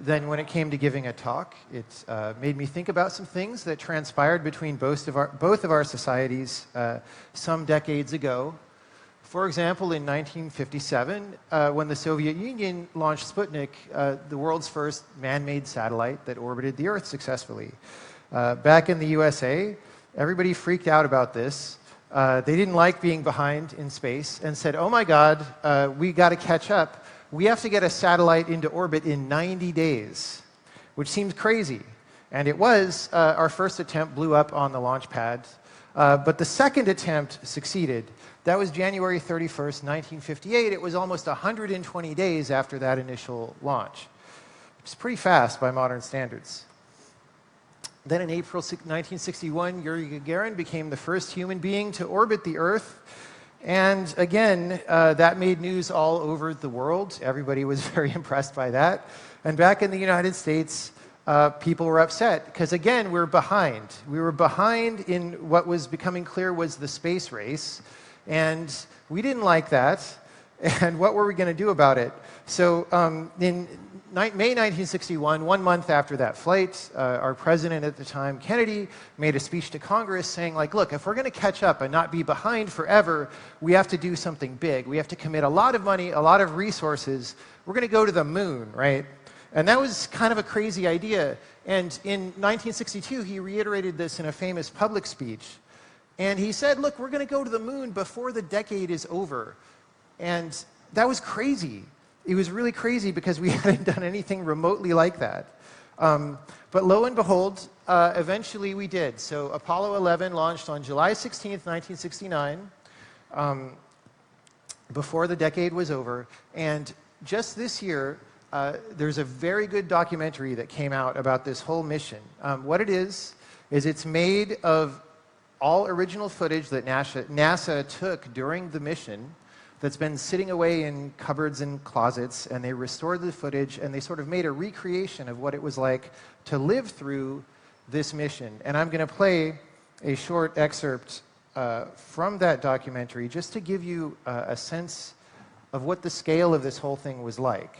Then when it came to giving a talk, it made me think about some things that transpired between both of our societies some decades ago. For example, in 1957, when the Soviet Union launched Sputnik, the world's first man-made satellite that orbited the Earth successfully. Back in the USA, everybody freaked out about this. They didn't like being behind in space and said, oh my God, we got to catch up. We have to get a satellite into orbit in 90 days, which seems crazy. And it was. Our first attempt blew up on the launch pad. But the second attempt succeeded. That was January 31st, 1958. It was almost 120 days after that initial launch. It's pretty fast by modern standards. Then in April 1961, Yuri Gagarin became the first human being to orbit the Earth. And again, that made news all over the world. Everybody was very impressed by that. And back in the United States, people were upset because, again, we're behind. We were behind in what was becoming clear was the space race. And we didn't like that. And what were we going to do about it? So in May 1961, 1 month after that flight, our president at the time, Kennedy, made a speech to Congress saying, like, look, if we're going to catch up and not be behind forever, we have to do something big. We have to commit a lot of money, a lot of resources. We're going to go to the moon, right? And that was kind of a crazy idea. And in 1962, he reiterated this in a famous public speech. And he said, look, we're going to go to the moon before the decade is over. And that was crazy. It was really crazy because we hadn't done anything remotely like that. But lo and behold, eventually we did. So Apollo 11 launched on July 16th, 1969, before the decade was over. And just this year, there's a very good documentary that came out about this whole mission. What it is it's made of all original footage that NASA took during the mission that's been sitting away in cupboards and closets, and they restored the footage, and they sort of made a recreation of what it was like to live through this mission. And I'm going to play a short excerpt from that documentary just to give you a sense of what the scale of this whole thing was like.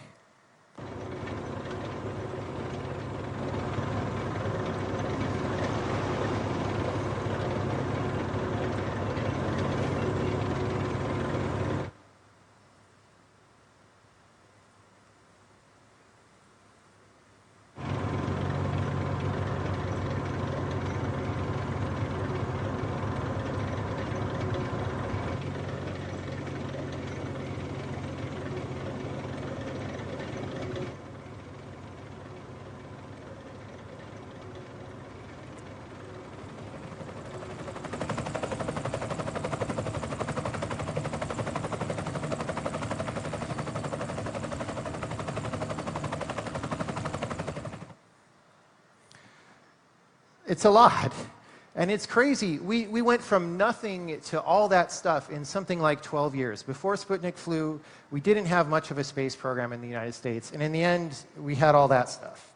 It's a lot, and it's crazy. We went from nothing to all that stuff in something like 12 years. Before Sputnik flew, we didn't have much of a space program in the United States, and in the end, we had all that stuff.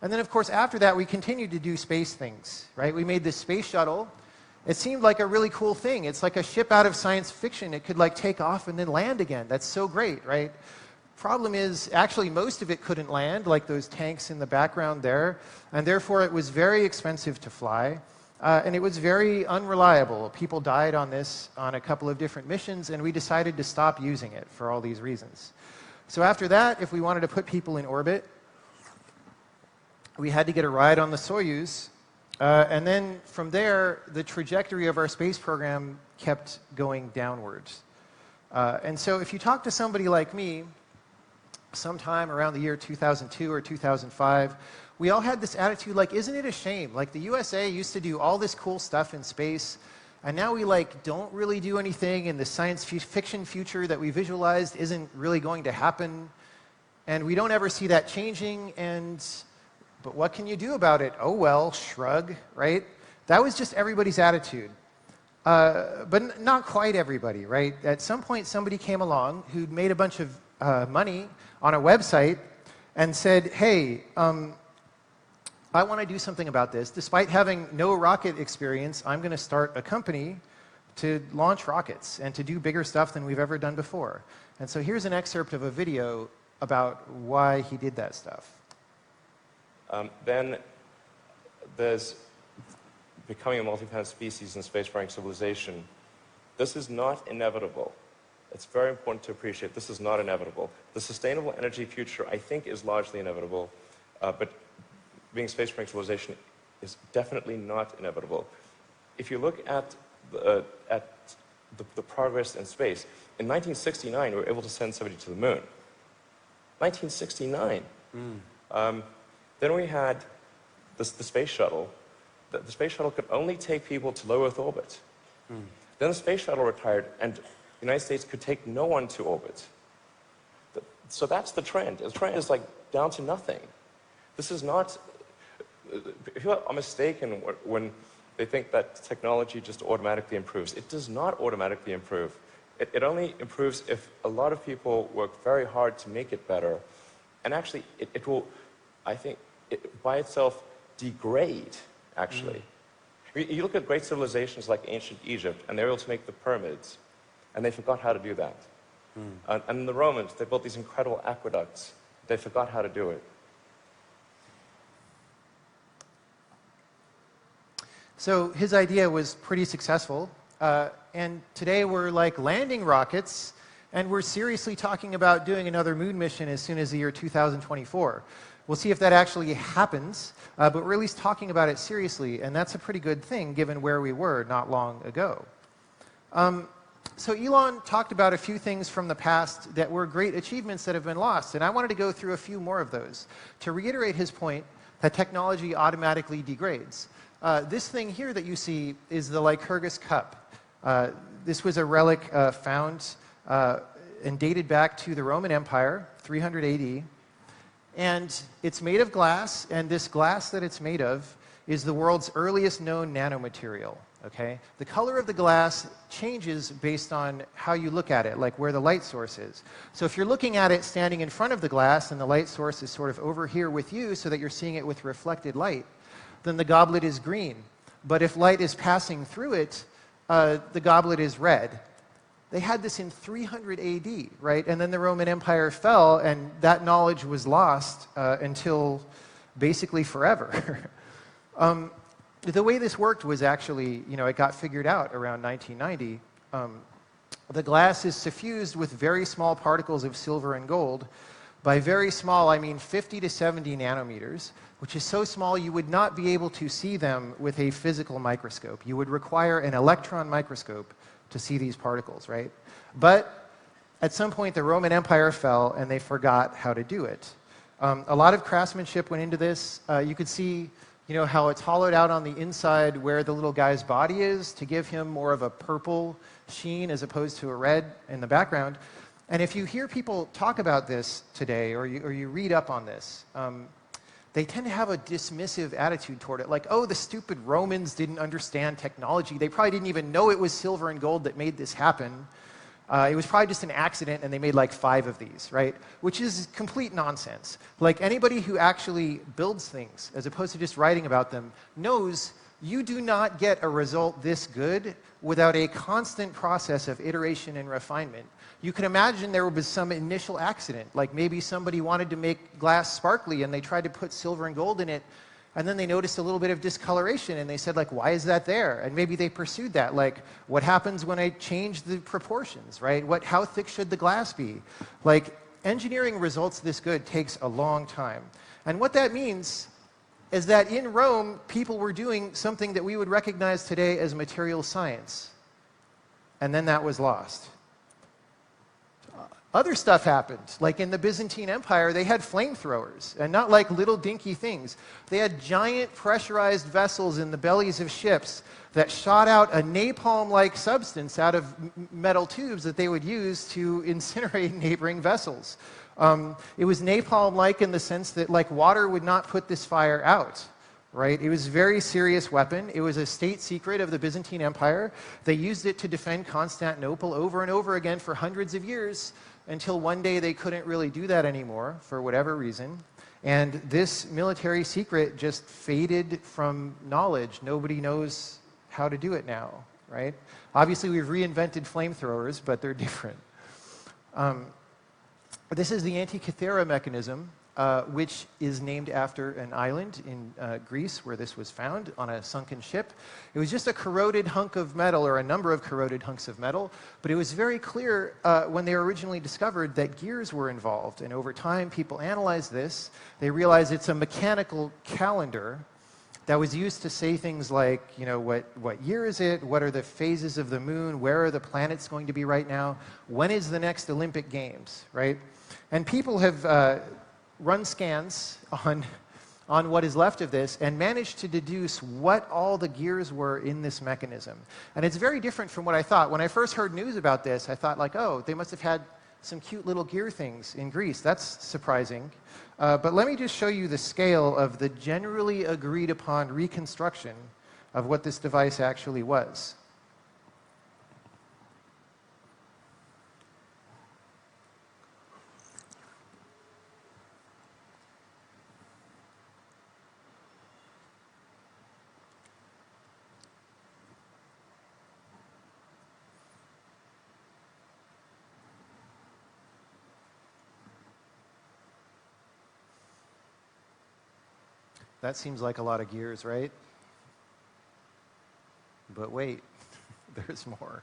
And then, of course, after that, we continued to do space things, right? We made this space shuttle. It seemed like a really cool thing. It's like a ship out of science fiction. It could, like, take off and then land again. That's so great, right? Problem is, actually, most of it couldn't land, like those tanks in the background there, and therefore it was very expensive to fly, and it was very unreliable. People died on this on a couple of different missions, and we decided to stop using it for all these reasons. So after that, if we wanted to put people in orbit, we had to get a ride on the Soyuz, and then from there, the trajectory of our space program kept going downwards. And so if you talk to somebody like me, sometime around the year 2002 or 2005, we all had this attitude like, isn't it a shame? Like, the USA used to do all this cool stuff in space, and now we, like, don't really do anything, and the science fiction future that we visualized isn't really going to happen, and we don't ever see that changing, but what can you do about it? Oh, well, shrug, right? That was just everybody's attitude. But not quite everybody, right? At some point, somebody came along who'd made a bunch of money on a website and said, hey, I want to do something about this. Despite having no rocket experience, I'm going to start a company to launch rockets and to do bigger stuff than we've ever done before. And so here's an excerpt of a video about why he did that stuff. Then there's becoming a multi-planet species and spacefaring civilization. This is not inevitable. It's very important to appreciate this is not inevitable. The sustainable energy future, I think, is largely inevitable, but being a spacefaring civilization is definitely not inevitable. If you look at the progress in space, in 1969, we were able to send somebody to the moon. 1969. Then we had the space shuttle. The space shuttle could only take people to low Earth orbit. Then the space shuttle retired, and the United States could take no one to orbit. So that's the trend. The trend is like down to nothing. This is not... People are mistaken when they think that technology just automatically improves. It does not automatically improve. It only improves if a lot of people work very hard to make it better. And actually, it will, I think, by itself degrade, actually. You look at great civilizations like ancient Egypt, and they were able to make the pyramids, and they forgot how to do that. And the Romans, they built these incredible aqueducts. They forgot how to do it. So his idea was pretty successful, and today we're like landing rockets, and we're seriously talking about doing another moon mission as soon as the year 2024. We'll see if that actually happens, but we're at least talking about it seriously, and that's a pretty good thing given where we were not long ago. So Elon talked about a few things from the past that were great achievements that have been lost, and I wanted to go through a few more of those to reiterate his point that technology automatically degrades. This thing here that you see is the Lycurgus cup. This was a relic found and dated back to the Roman Empire, 300 AD. And it's made of glass, and this glass that it's made of is the world's earliest known nanomaterial. Okay? The color of the glass changes based on how you look at it, like where the light source is. So if you're looking at it standing in front of the glass and the light source is sort of over here with you so that you're seeing it with reflected light, then the goblet is green. But if light is passing through it, the goblet is red. They had this in 300 AD, right? And then the Roman Empire fell, and that knowledge was lost until basically forever. The way this worked was actually, it got figured out around 1990. The glass is suffused with very small particles of silver and gold. By very small, I mean 50 to 70 nanometers, which is so small you would not be able to see them with a physical microscope. You would require an electron microscope to see these particles, right? But at some point, the Roman Empire fell, and they forgot how to do it. A lot of craftsmanship went into this. You could see, how it's hollowed out on the inside where the little guy's body is to give him more of a purple sheen as opposed to a red in the background. And if you hear people talk about this today, or you read up on this, they tend to have a dismissive attitude toward it, like, oh, the stupid Romans didn't understand technology. They probably didn't even know it was silver and gold that made this happen. It was probably just an accident, and they made like 5 of these, right? Which is complete nonsense. Like, anybody who actually builds things, as opposed to just writing about them, knows you do not get a result this good without a constant process of iteration and refinement. You can imagine there was some initial accident, like maybe somebody wanted to make glass sparkly and they tried to put silver and gold in it, and then they noticed a little bit of discoloration and they said, like, why is that there? And maybe they pursued that, like, what happens when I change the proportions, right? How thick should the glass be? Like, engineering results this good takes a long time. And what that means is that in Rome, people were doing something that we would recognize today as material science. And then that was lost. Other stuff happened. Like in the Byzantine Empire, they had flamethrowers, and not like little dinky things. They had giant pressurized vessels in the bellies of ships that shot out a napalm-like substance out of metal tubes that they would use to incinerate neighboring vessels. It was napalm-like in the sense that, like, water would not put this fire out, right? It was a very serious weapon. It was a state secret of the Byzantine Empire. They used it to defend Constantinople over and over again for hundreds of years, until one day they couldn't really do that anymore for whatever reason. And this military secret just faded from knowledge. Nobody knows how to do it now, right? Obviously, we've reinvented flamethrowers, but they're different. This is the Antikythera mechanism. which is named after an island in Greece where this was found on a sunken ship. It was just a corroded hunk of metal, or a number of corroded hunks of metal, but it was very clear when they were originally discovered that gears were involved. And over time, people analyzed this. They realized it's a mechanical calendar that was used to say things like, you know, what year is it? What are the phases of the moon? Where are the planets going to be right now? When is the next Olympic Games, right? And people have run scans on what is left of this and managed to deduce what all the gears were in this mechanism. And it's very different from what I thought. When I first heard news about this, I thought like, oh, they must have had some cute little gear things in Greece. That's surprising. But let me just show you the scale of the generally agreed upon reconstruction of what this device actually was. That seems like a lot of gears, right? But wait, there's more.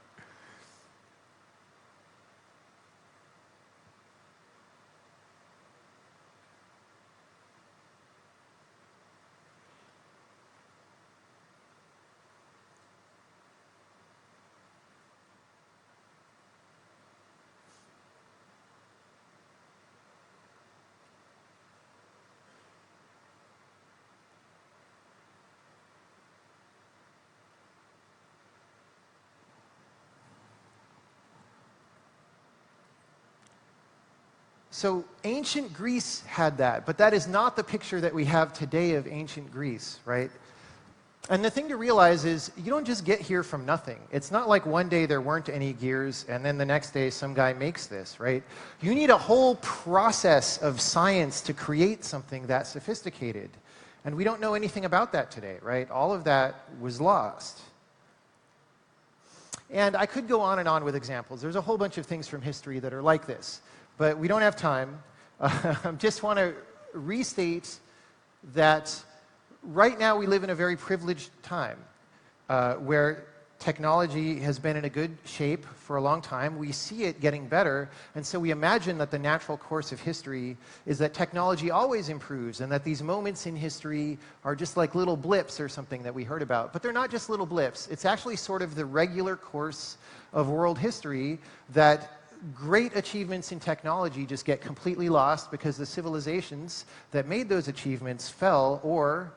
So ancient Greece had that, but that is not the picture that we have today of ancient Greece, right? And the thing to realize is you don't just get here from nothing. It's not like one day there weren't any gears and then the next day some guy makes this, right? You need a whole process of science to create something that sophisticated. And we don't know anything about that today, right? All of that was lost. And I could go on and on with examples. There's a whole bunch of things from history that are like this. But we don't have time. I just want to restate that right now we live in a very privileged time where technology has been in a good shape for a long time. We see it getting better, and so we imagine that the natural course of history is that technology always improves and that these moments in history are just like little blips or something that we heard about. But they're not just little blips. It's actually sort of the regular course of world history that great achievements in technology just get completely lost because the civilizations that made those achievements fell or,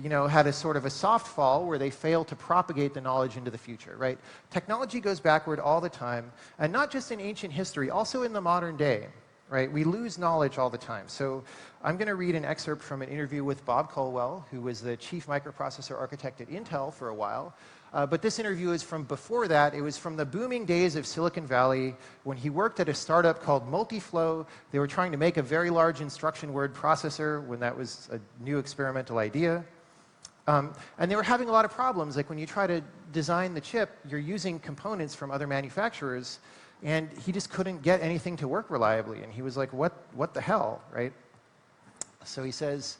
you know, had a sort of a soft fall where they fail to propagate the knowledge into the future, right? Technology goes backward all the time, and not just in ancient history, also in the modern day, right? We lose knowledge all the time. So I'm going to read an excerpt from an interview with Bob Colwell, who was the chief microprocessor architect at Intel for a while. But this interview is from before that. It was from the booming days of Silicon Valley when he worked at a startup called Multiflow. They were trying to make a very large instruction word processor when that was a new experimental idea. And they were having a lot of problems. Like when you try to design the chip, you're using components from other manufacturers, and he just couldn't get anything to work reliably. And he was like, what the hell, right? So he says,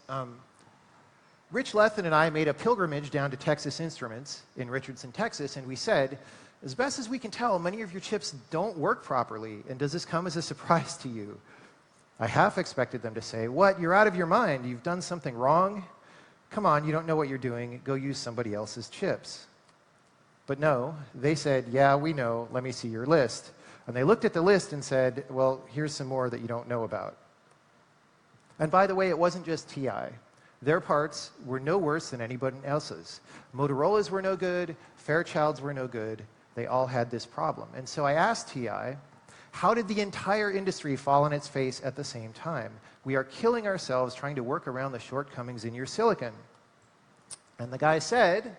Rich Lethin and I made a pilgrimage down to Texas Instruments in Richardson, Texas, and we said, as best as we can tell, many of your chips don't work properly, and does this come as a surprise to you? I half expected them to say, what, you're out of your mind, you've done something wrong? Come on, you don't know what you're doing, go use somebody else's chips. But no, they said, yeah, we know, let me see your list. And they looked at the list and said, well, here's some more that you don't know about. And by the way, it wasn't just TI. Their parts were no worse than anybody else's. Motorola's were no good, Fairchild's were no good. They all had this problem. And so I asked TI, how did the entire industry fall on its face at the same time? We are killing ourselves trying to work around the shortcomings in your silicon. And the guy said,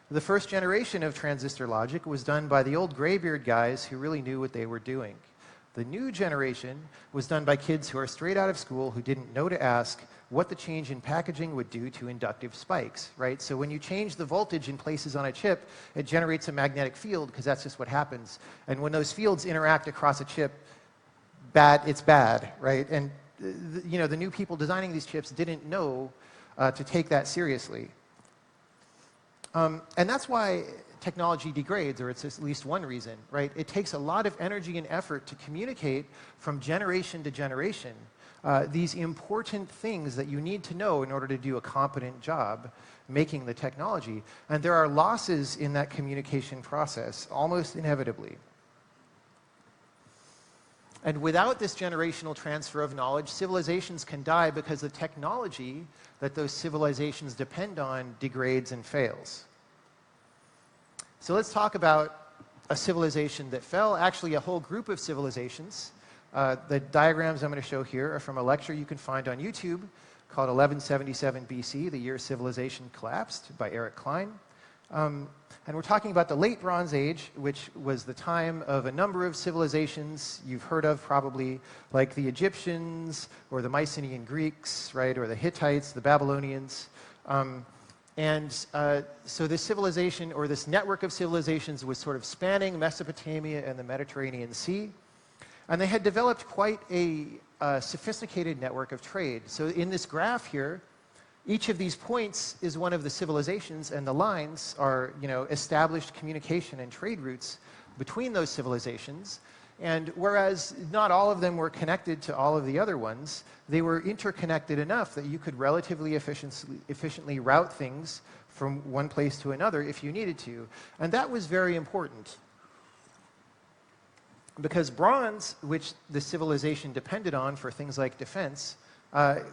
the first generation of transistor logic was done by the old graybeard guys who really knew what they were doing. The new generation was done by kids who are straight out of school who didn't know to ask what the change in packaging would do to inductive spikes, right? So when you change the voltage in places on a chip, it generates a magnetic field because that's just what happens. And when those fields interact across a chip, it's bad, right? And the new people designing these chips didn't know to take that seriously. And that's why technology degrades, or it's at least one reason, right? It takes a lot of energy and effort to communicate from generation to generation these important things that you need to know in order to do a competent job making the technology. And there are losses in that communication process, almost inevitably. And without this generational transfer of knowledge, civilizations can die because the technology that those civilizations depend on degrades and fails. So let's talk about a civilization that fell, actually a whole group of civilizations. The diagrams I'm going to show here are from a lecture you can find on YouTube called 1177 BC, the year civilization collapsed, by Eric Klein. And we're talking about the Late Bronze Age, which was the time of a number of civilizations you've heard of probably, like the Egyptians, or the Mycenaean Greeks, right, or the Hittites, the Babylonians. So this civilization, or this network of civilizations, was sort of spanning Mesopotamia and the Mediterranean Sea. And they had developed quite a sophisticated network of trade. So in this graph here, each of these points is one of the civilizations, and the lines are, established communication and trade routes between those civilizations. And whereas not all of them were connected to all of the other ones, they were interconnected enough that you could relatively efficiently route things from one place to another if you needed to. And that was very important, because bronze, which the civilization depended on for things like defense,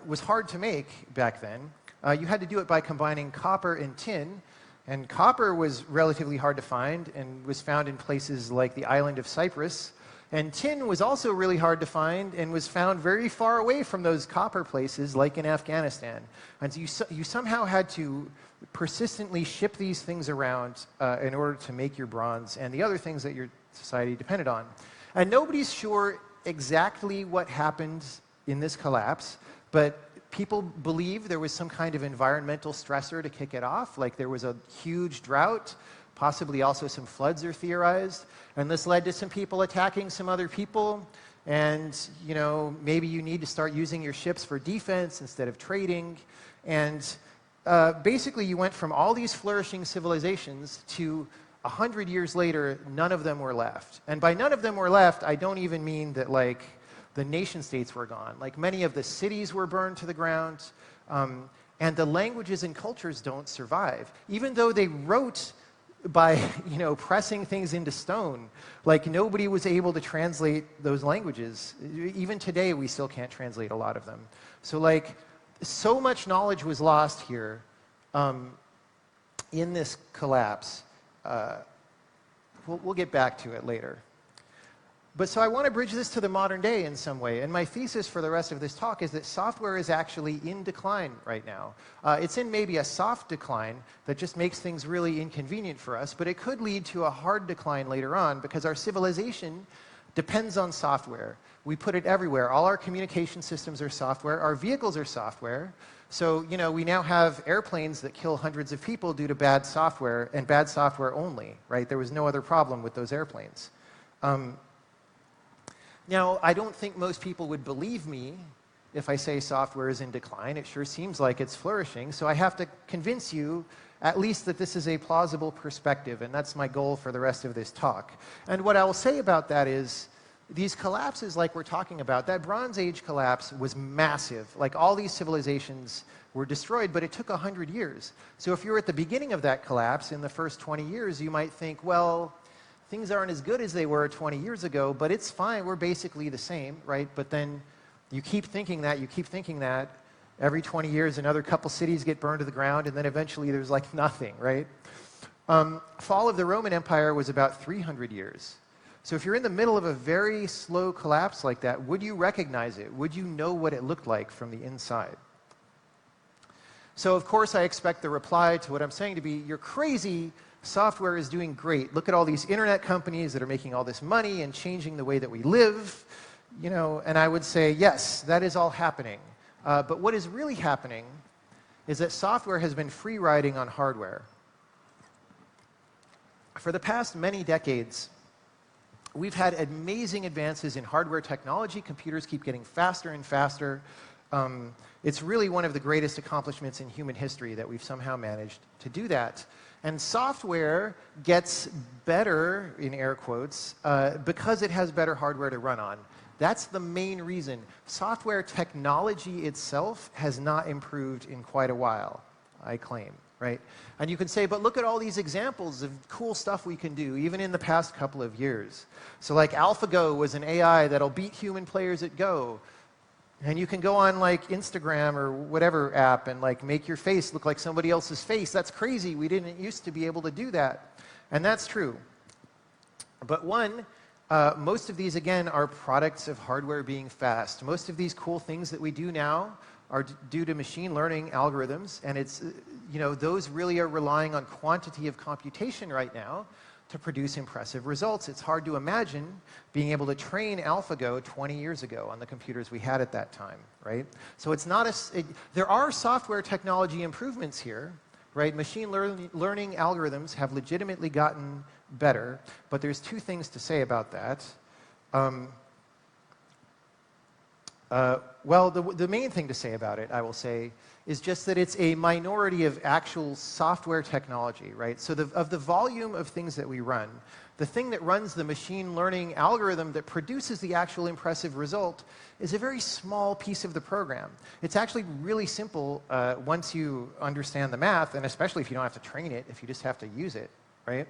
was hard to make back then. You had to do it by combining copper and tin, and copper was relatively hard to find and was found in places like the island of Cyprus. And tin was also really hard to find and was found very far away from those copper places, like in Afghanistan. And so you somehow had to persistently ship these things around in order to make your bronze and the other things that your society depended on. And nobody's sure exactly what happened in this collapse, but people believe there was some kind of environmental stressor to kick it off, like there was a huge drought, possibly also some floods are theorized, and this led to some people attacking some other people, and maybe you need to start using your ships for defense instead of trading. And basically you went from all these flourishing civilizations to 100 years later, none of them were left. And by none of them were left, I don't even mean that the nation states were gone. Like many of the cities were burned to the ground, and the languages and cultures don't survive. Even though they wrote by pressing things into stone, nobody was able to translate those languages. Even today we still can't translate a lot of them. So so much knowledge was lost here in this collapse. We'll get back to it later. But so I want to bridge this to the modern day in some way, and my thesis for the rest of this talk is that software is actually in decline right now. It's in maybe a soft decline that just makes things really inconvenient for us, but it could lead to a hard decline later on, because our civilization depends on software. We put it everywhere. All our communication systems are software. Our vehicles are software. So, we now have airplanes that kill hundreds of people due to bad software, and bad software only, right? There was no other problem with those airplanes. Now, I don't think most people would believe me if I say software is in decline. It sure seems like it's flourishing, so I have to convince you at least that this is a plausible perspective, and that's my goal for the rest of this talk. And what I will say about that is, these collapses like we're talking about, that Bronze Age collapse was massive. All these civilizations were destroyed, but it took 100 years. So if you're at the beginning of that collapse in the first 20 years, you might think, well, things aren't as good as they were 20 years ago, but it's fine, we're basically the same, right? But then you keep thinking that, every 20 years another couple cities get burned to the ground, and then eventually there's nothing, right? Fall of the Roman Empire was about 300 years. So if you're in the middle of a very slow collapse like that, would you recognize it? Would you know what it looked like from the inside? So of course I expect the reply to what I'm saying to be, you're crazy, software is doing great. Look at all these internet companies that are making all this money and changing the way that we live. And I would say, yes, that is all happening. But what is really happening is that software has been free riding on hardware. For the past many decades, we've had amazing advances in hardware technology. Computers keep getting faster and faster. It's really one of the greatest accomplishments in human history that we've somehow managed to do that. And software gets better, in air quotes, because it has better hardware to run on. That's the main reason. Software technology itself has not improved in quite a while, I claim, right? And you can say, but look at all these examples of cool stuff we can do, even in the past couple of years. So like AlphaGo was an AI that'll beat human players at Go. And you can go on like Instagram or whatever app and like make your face look like somebody else's face. That's crazy. We didn't used to be able to do that. And that's true. But most of these, again, are products of hardware being fast. Most of these cool things that we do now are due to machine learning algorithms. And it's, those really are relying on quantity of computation right now to produce impressive results. It's hard to imagine being able to train AlphaGo 20 years ago on the computers we had at that time, right? So it's not there are software technology improvements here, right? Machine learning algorithms have legitimately gotten better, but there's two things to say about that. Well, the main thing to say about it, I will say, is just that it's a minority of actual software technology, right? So of the volume of things that we run, the thing that runs the machine learning algorithm that produces the actual impressive result is a very small piece of the program. It's actually really simple once you understand the math, and especially if you don't have to train it, if you just have to use it, right?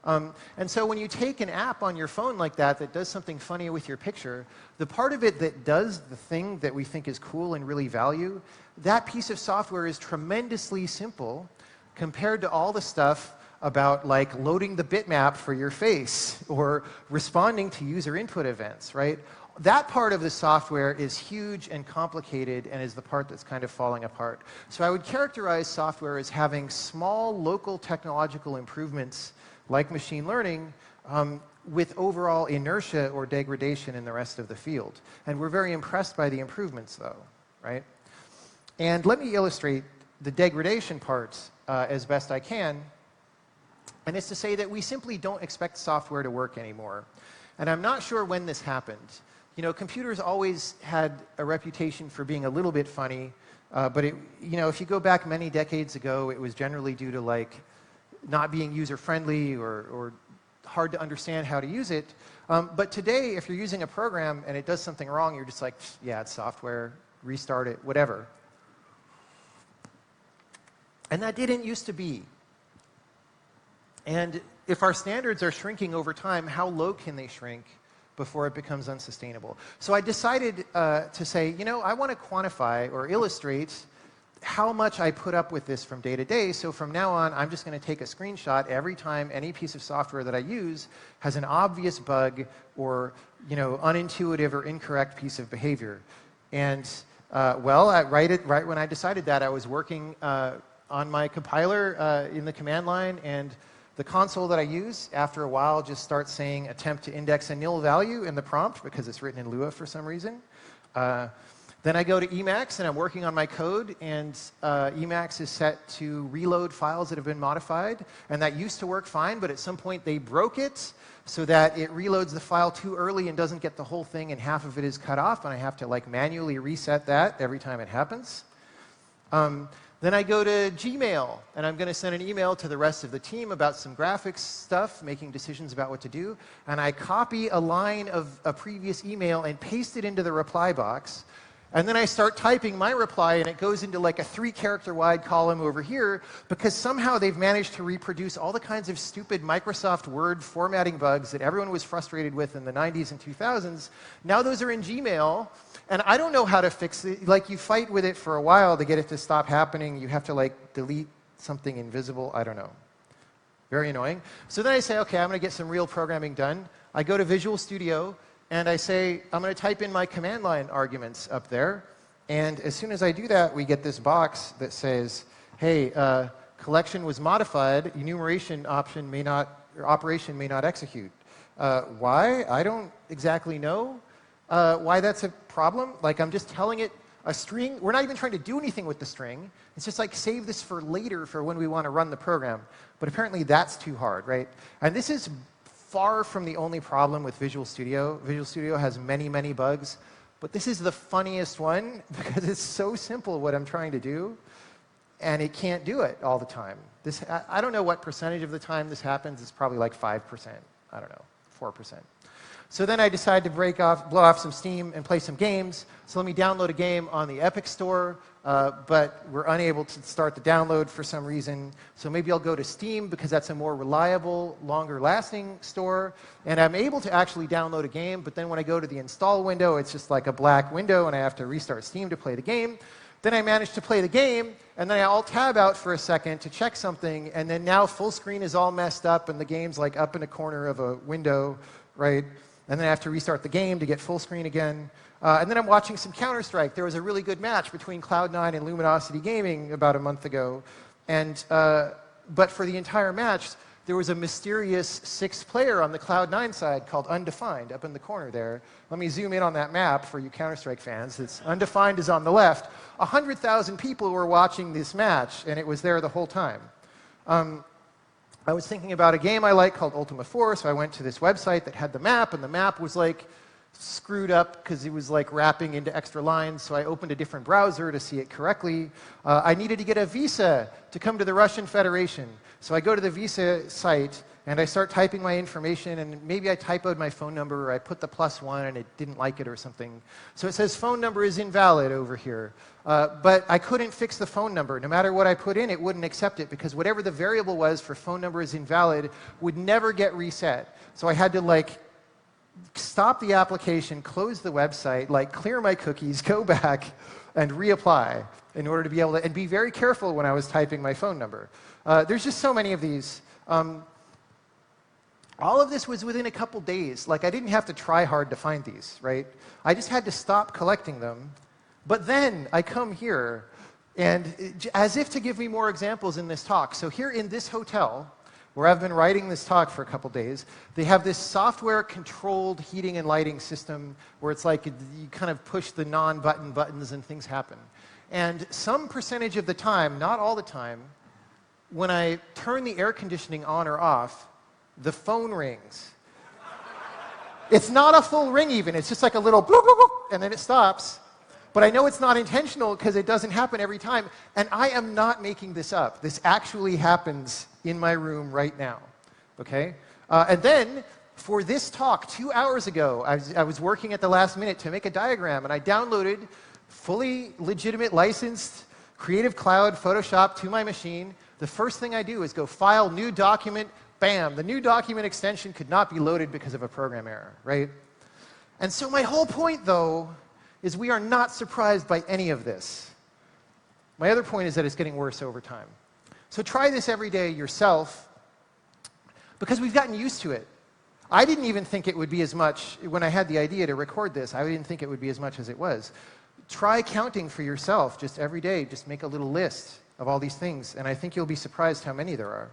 And so when you take an app on your phone like that does something funny with your picture, the part of it that does the thing that we think is cool and really value, that piece of software is tremendously simple compared to all the stuff about like loading the bitmap for your face or responding to user input events, right? That part of the software is huge and complicated and is the part that's kind of falling apart. So I would characterize software as having small local technological improvements like machine learning, with overall inertia or degradation in the rest of the field. And we're very impressed by the improvements, though, right? And let me illustrate the degradation parts as best I can. And it's to say that we simply don't expect software to work anymore. And I'm not sure when this happened. Computers always had a reputation for being a little bit funny, but if you go back many decades ago, it was generally due to like not being user-friendly or hard to understand how to use it. But today, if you're using a program and it does something wrong, you're just like, yeah, it's software, restart it, whatever. And that didn't used to be. And if our standards are shrinking over time, how low can they shrink before it becomes unsustainable? So I decided to say, I want to quantify or illustrate how much I put up with this from day to day. So from now on, I'm just going to take a screenshot every time any piece of software that I use has an obvious bug or unintuitive or incorrect piece of behavior. And right when I decided that, I was working on my compiler in the command line, and the console that I use, after a while, just starts saying attempt to index a nil value in the prompt because it's written in Lua for some reason. Then I go to Emacs, and I'm working on my code, and Emacs is set to reload files that have been modified. And that used to work fine, but at some point they broke it so that it reloads the file too early and doesn't get the whole thing, and half of it is cut off, and I have to like manually reset that every time it happens. Then I go to Gmail, and I'm going to send an email to the rest of the team about some graphics stuff, making decisions about what to do. And I copy a line of a previous email and paste it into the reply box. And then I start typing my reply, and it goes into like a 3-character wide column over here because somehow they've managed to reproduce all the kinds of stupid Microsoft Word formatting bugs that everyone was frustrated with in the 90s and 2000s. Now those are in Gmail, and I don't know how to fix it. Like, you fight with it for a while to get it to stop happening. You have to like delete something invisible. I don't know. Very annoying. So then I say, okay, I'm going to get some real programming done. I go to Visual Studio, and I say, I'm going to type in my command line arguments up there. And as soon as I do that, we get this box that says, hey, collection was modified. Enumeration option may not, or operation may not execute. Why? I don't exactly know why that's a problem. Like, I'm just telling it a string. We're not even trying to do anything with the string. It's just like, save this for later for when we want to run the program. But apparently that's too hard, right? And this is far from the only problem with Visual Studio. Visual Studio has many, many bugs, but this is the funniest one because it's so simple what I'm trying to do, and it can't do it all the time. I don't know what percentage of the time this happens. It's probably like 5%. I don't know, 4%. So then I decided to blow off some steam and play some games. So let me download a game on the Epic Store, but we're unable to start the download for some reason. So maybe I'll go to Steam because that's a more reliable, longer-lasting store. And I'm able to actually download a game, but then when I go to the install window, it's just like a black window, and I have to restart Steam to play the game. Then I managed to play the game, and then I alt-tab out for a second to check something, and then now full screen is all messed up, and the game's like up in a corner of a window, right? And then I have to restart the game to get full screen again. And then I'm watching some Counter-Strike. There was a really good match between Cloud9 and Luminosity Gaming about a month ago. And, but for the entire match, there was a mysterious sixth player on the Cloud9 side called Undefined up in the corner there. Let me zoom in on that map for you Counter-Strike fans. It's Undefined is on the left. 100,000 people were watching this match, and it was there the whole time. I was thinking about a game I like called Ultima 4, so I went to this website that had the map, and the map was like screwed up because it was like wrapping into extra lines, so I opened a different browser to see it correctly. I needed to get a visa to come to the Russian Federation, so I go to the visa site, and I start typing my information, and maybe I typoed my phone number, or I put the +1 and it didn't like it or something. So it says phone number is invalid over here. But I couldn't fix the phone number. No matter what I put in, it wouldn't accept it, because whatever the variable was for phone number is invalid would never get reset. So I had to like stop the application, close the website, like clear my cookies, go back, and reapply in order to be able to, and be very careful when I was typing my phone number. There's just so many of these. All of this was within a couple days. Like, I didn't have to try hard to find these, right? I just had to stop collecting them. But then I come here, and as if to give me more examples in this talk. So here in this hotel, where I've been writing this talk for a couple days, they have this software-controlled heating and lighting system where it's like you kind of push the non-button buttons and things happen. And some percentage of the time, not all the time, when I turn the air conditioning on or off, the phone rings. It's not a full ring even. It's just like a little bloop, bloop, bloop, and then it stops. But I know it's not intentional because it doesn't happen every time. And I am not making this up. This actually happens in my room right now. Okay? And then, for this talk, 2 hours ago, I was working at the last minute to make a diagram, and I downloaded fully legitimate licensed Creative Cloud Photoshop to my machine. The first thing I do is go File, New Document, bam. The new document extension could not be loaded because of a program error, right? And so my whole point, though, is we are not surprised by any of this. My other point is that it's getting worse over time. So try this every day yourself, because we've gotten used to it. I didn't even think it would be as much, when I had the idea to record this, I didn't think it would be as much as it was. Try counting for yourself just every day. Just make a little list of all these things, and I think you'll be surprised how many there are.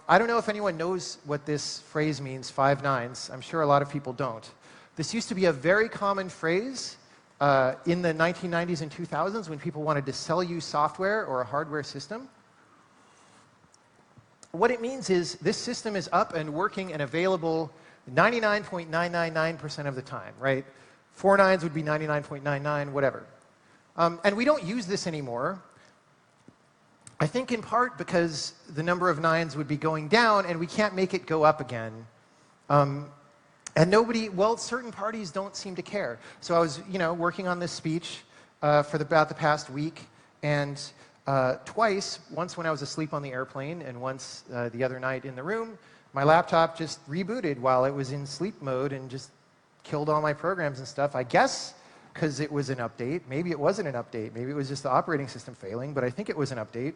I don't know if anyone knows what this phrase means, 5 nines. I'm sure a lot of people don't. This used to be a very common phrase in the 1990s and 2000s when people wanted to sell you software or a hardware system. What it means is this system is up and working and available 99.999% of the time, right? 4 nines would be 99.99, whatever. And we don't use this anymore. I think in part because the number of nines would be going down and we can't make it go up again. And nobody, well, certain parties don't seem to care. So I was, working on this speech for about the past week, and twice, once when I was asleep on the airplane and once the other night in the room, my laptop just rebooted while it was in sleep mode and just killed all my programs and stuff. I guess because it was an update. Maybe it wasn't an update. Maybe it was just the operating system failing, but I think it was an update.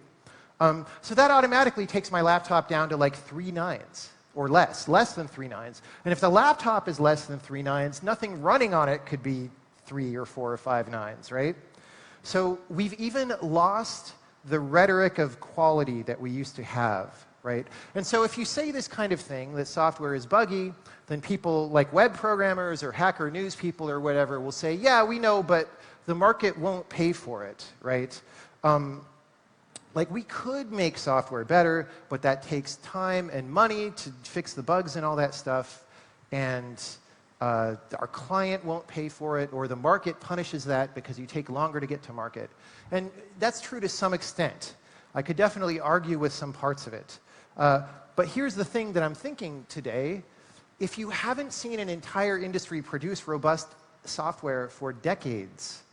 So that automatically takes my laptop down to like 3 nines or less than 3 nines. And if the laptop is less than 3 nines, nothing running on it could be 3 or 4 or 5 nines, right? So we've even lost the rhetoric of quality that we used to have, right? And so if you say this kind of thing, that software is buggy, then people like web programmers or hacker news people or whatever will say, yeah, we know, but the market won't pay for it, right? Like, we could make software better, but that takes time and money to fix the bugs and all that stuff, and our client won't pay for it, or the market punishes that because you take longer to get to market. And that's true to some extent. I could definitely argue with some parts of it. But here's the thing that I'm thinking today. If you haven't seen an entire industry produce robust software for decades,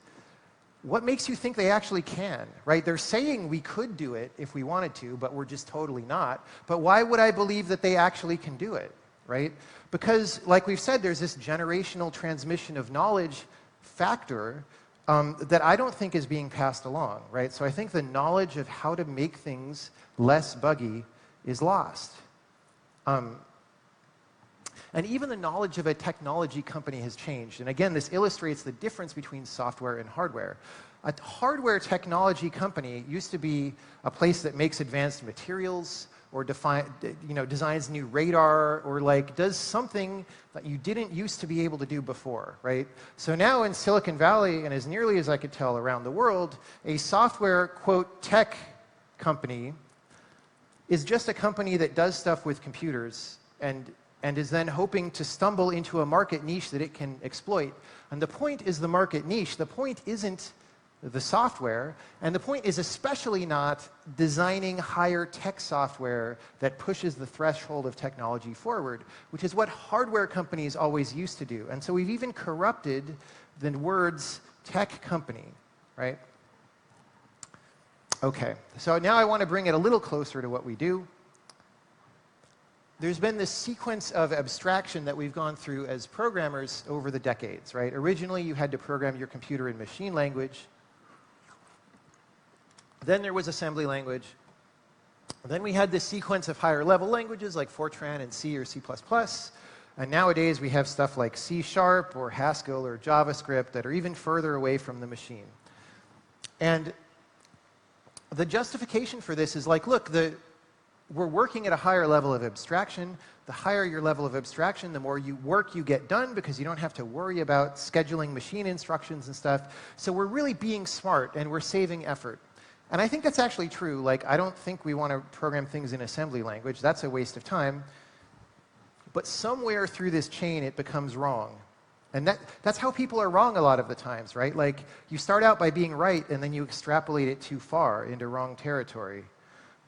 what makes you think they actually can, right? They're saying we could do it if we wanted to, but we're just totally not. But why would I believe that they actually can do it, right? Because, like we've said, there's this generational transmission of knowledge factor that I don't think is being passed along, right? So I think the knowledge of how to make things less buggy is lost. And even the knowledge of a technology company has changed. And again, this illustrates the difference between software and hardware. A hardware technology company used to be a place that makes advanced materials, or designs new radar, or like does something that you didn't used to be able to do before, right? So now in Silicon Valley, and as nearly as I could tell around the world, a software, quote, tech company is just a company that does stuff with computers and is then hoping to stumble into a market niche that it can exploit. And the point is the market niche. The point isn't the software, and the point is especially not designing higher tech software that pushes the threshold of technology forward, which is what hardware companies always used to do. And so we've even corrupted the words tech company, right? Okay, so now I want to bring it a little closer to what we do. There's been this sequence of abstraction that we've gone through as programmers over the decades, right? Originally, you had to program your computer in machine language. Then there was assembly language. Then we had this sequence of higher level languages like Fortran and C or C++. And nowadays, we have stuff like C# or Haskell or JavaScript that are even further away from the machine. And the justification for this is like, look, we're working at a higher level of abstraction. The higher your level of abstraction, the more work you get done because you don't have to worry about scheduling machine instructions and stuff. So we're really being smart and we're saving effort. And I think that's actually true. Like, I don't think we want to program things in assembly language. That's a waste of time. But somewhere through this chain, it becomes wrong. And that's how people are wrong a lot of the times, right? Like, you start out by being right, and then you extrapolate it too far into wrong territory.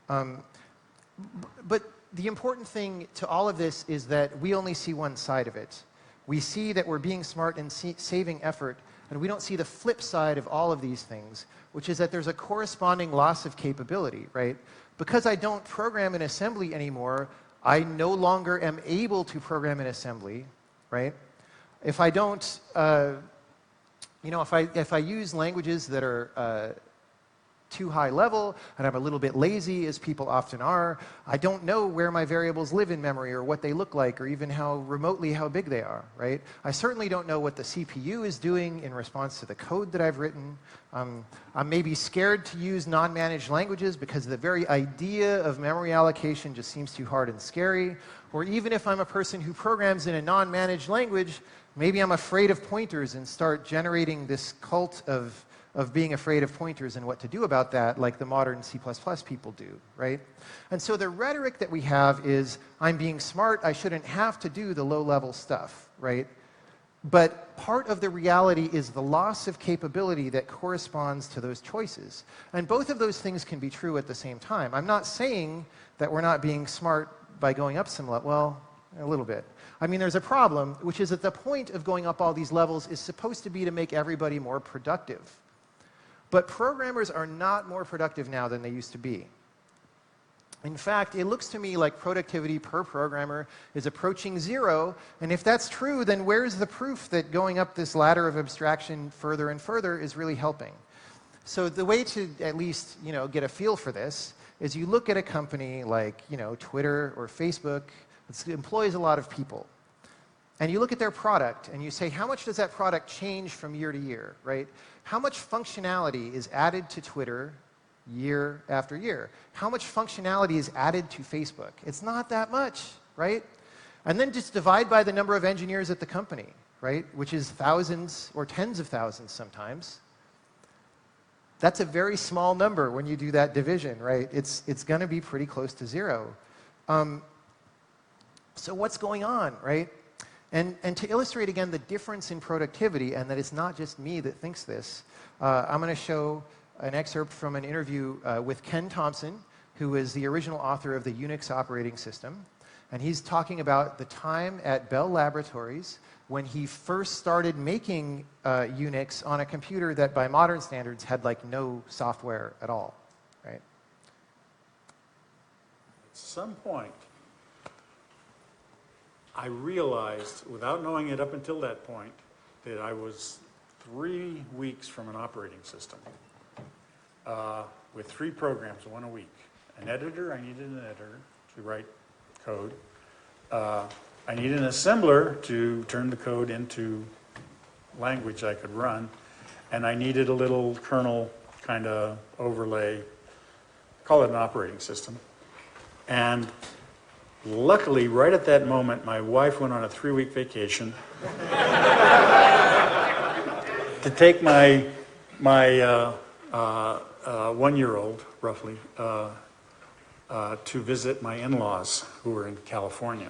But the important thing to all of this is that we only see one side of it. We see that we're being smart and saving effort, and we don't see the flip side of all of these things, which is that there's a corresponding loss of capability, right? Because I don't program in assembly anymore, I no longer am able to program in assembly, right? If I don't, if I use languages that are too high level, and I'm a little bit lazy, as people often are, I don't know where my variables live in memory or what they look like or even how big they are, right? I certainly don't know what the CPU is doing in response to the code that I've written. I'm maybe scared to use non-managed languages because the very idea of memory allocation just seems too hard and scary. Or even if I'm a person who programs in a non-managed language, maybe I'm afraid of pointers and start generating this cult of being afraid of pointers and what to do about that, like the modern C++ people do, right? And so the rhetoric that we have is, I'm being smart, I shouldn't have to do the low-level stuff, right? But part of the reality is the loss of capability that corresponds to those choices. And both of those things can be true at the same time. I'm not saying that we're not being smart by going up some level. Well, a little bit. I mean, there's a problem, which is that the point of going up all these levels is supposed to be to make everybody more productive. But programmers are not more productive now than they used to be. In fact, it looks to me like productivity per programmer is approaching 0, and if that's true, then where's the proof that going up this ladder of abstraction further and further is really helping? So the way to at least, get a feel for this is you look at a company like, Twitter or Facebook that employs a lot of people. And you look at their product and you say, how much does that product change from year to year, right? How much functionality is added to Twitter year after year? How much functionality is added to Facebook? It's not that much, right? And then just divide by the number of engineers at the company, right? Which is thousands or tens of thousands sometimes. That's a very small number when you do that division, right? It's going to be pretty close to 0. So what's going on, right? And to illustrate again the difference in productivity, and that it's not just me that thinks this, I'm going to show an excerpt from an interview with Ken Thompson, who is the original author of the Unix operating system. And he's talking about the time at Bell Laboratories when he first started making Unix on a computer that by modern standards had like no software at all, right? At some point, I realized, without knowing it up until that point, that I was 3 weeks from an operating system with 3 programs, 1 a week. An editor, I needed an editor to write code. I needed an assembler to turn the code into language I could run. And I needed a little kernel kind of overlay, call it an operating system. And luckily, right at that moment, my wife went on a 3-week vacation to take my 1-year-old, roughly, to visit my in-laws who were in California.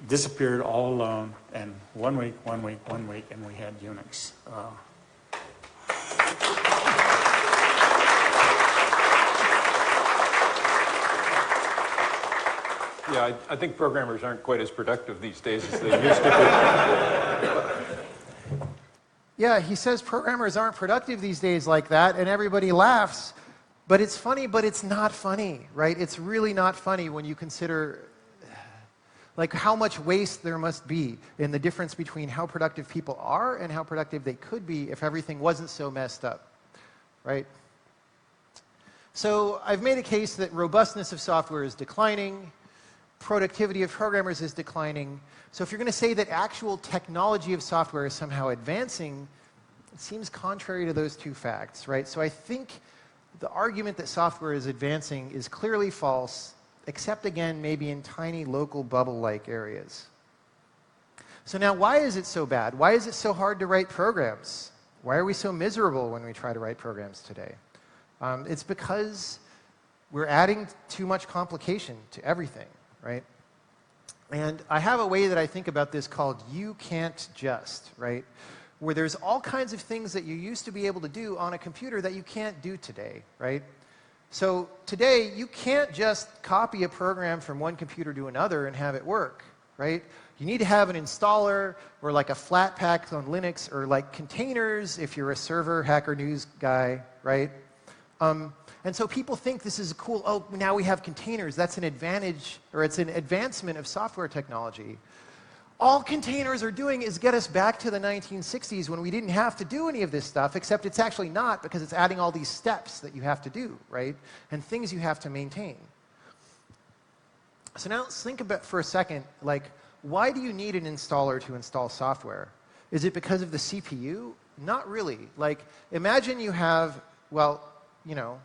Disappeared all alone, and 1 week, and we had Unix. Yeah, I think programmers aren't quite as productive these days as they used to be. Yeah, he says programmers aren't productive these days like that, and everybody laughs. But it's funny, but it's not funny, right? It's really not funny when you consider like how much waste there must be in the difference between how productive people are and how productive they could be if everything wasn't so messed up, right? So I've made a case that robustness of software is declining, productivity of programmers is declining. So if you're going to say that actual technology of software is somehow advancing, it seems contrary to those two facts, right? So I think the argument that software is advancing is clearly false, except again, maybe in tiny local bubble-like areas. So now, why is it so bad? Why is it so hard to write programs? Why are we so miserable when we try to write programs today? It's because we're adding too much complication to everything, right? And I have a way that I think about this called you can't just, right? Where there's all kinds of things that you used to be able to do on a computer that you can't do today, right? So today, you can't just copy a program from one computer to another and have it work, right? You need to have an installer or like a Flatpak on Linux or like containers if you're a server Hacker News guy, right? And so people think this is cool, oh, now we have containers. That's an advantage, or it's an advancement of software technology. All containers are doing is get us back to the 1960s when we didn't have to do any of this stuff, except it's actually not because it's adding all these steps that you have to do, right? And things you have to maintain. So now let's think about for a second, like, why do you need an installer to install software? Is it because of the CPU? Not really. Like, imagine you have, well, you know,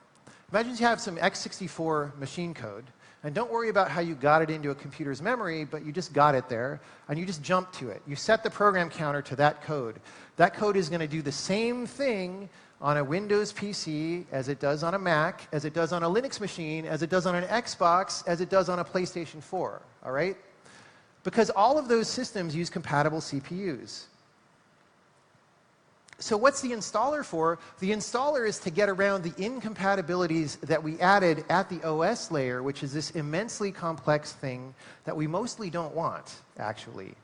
imagine you have some x64 machine code, and don't worry about how you got it into a computer's memory, but you just got it there, and you just jump to it. You set the program counter to that code. That code is going to do the same thing on a Windows PC as it does on a Mac, as it does on a Linux machine, as it does on an Xbox, as it does on a PlayStation 4, all right? Because all of those systems use compatible CPUs. So what's the installer for? The installer is to get around the incompatibilities that we added at the OS layer, which is this immensely complex thing that we mostly don't want, actually.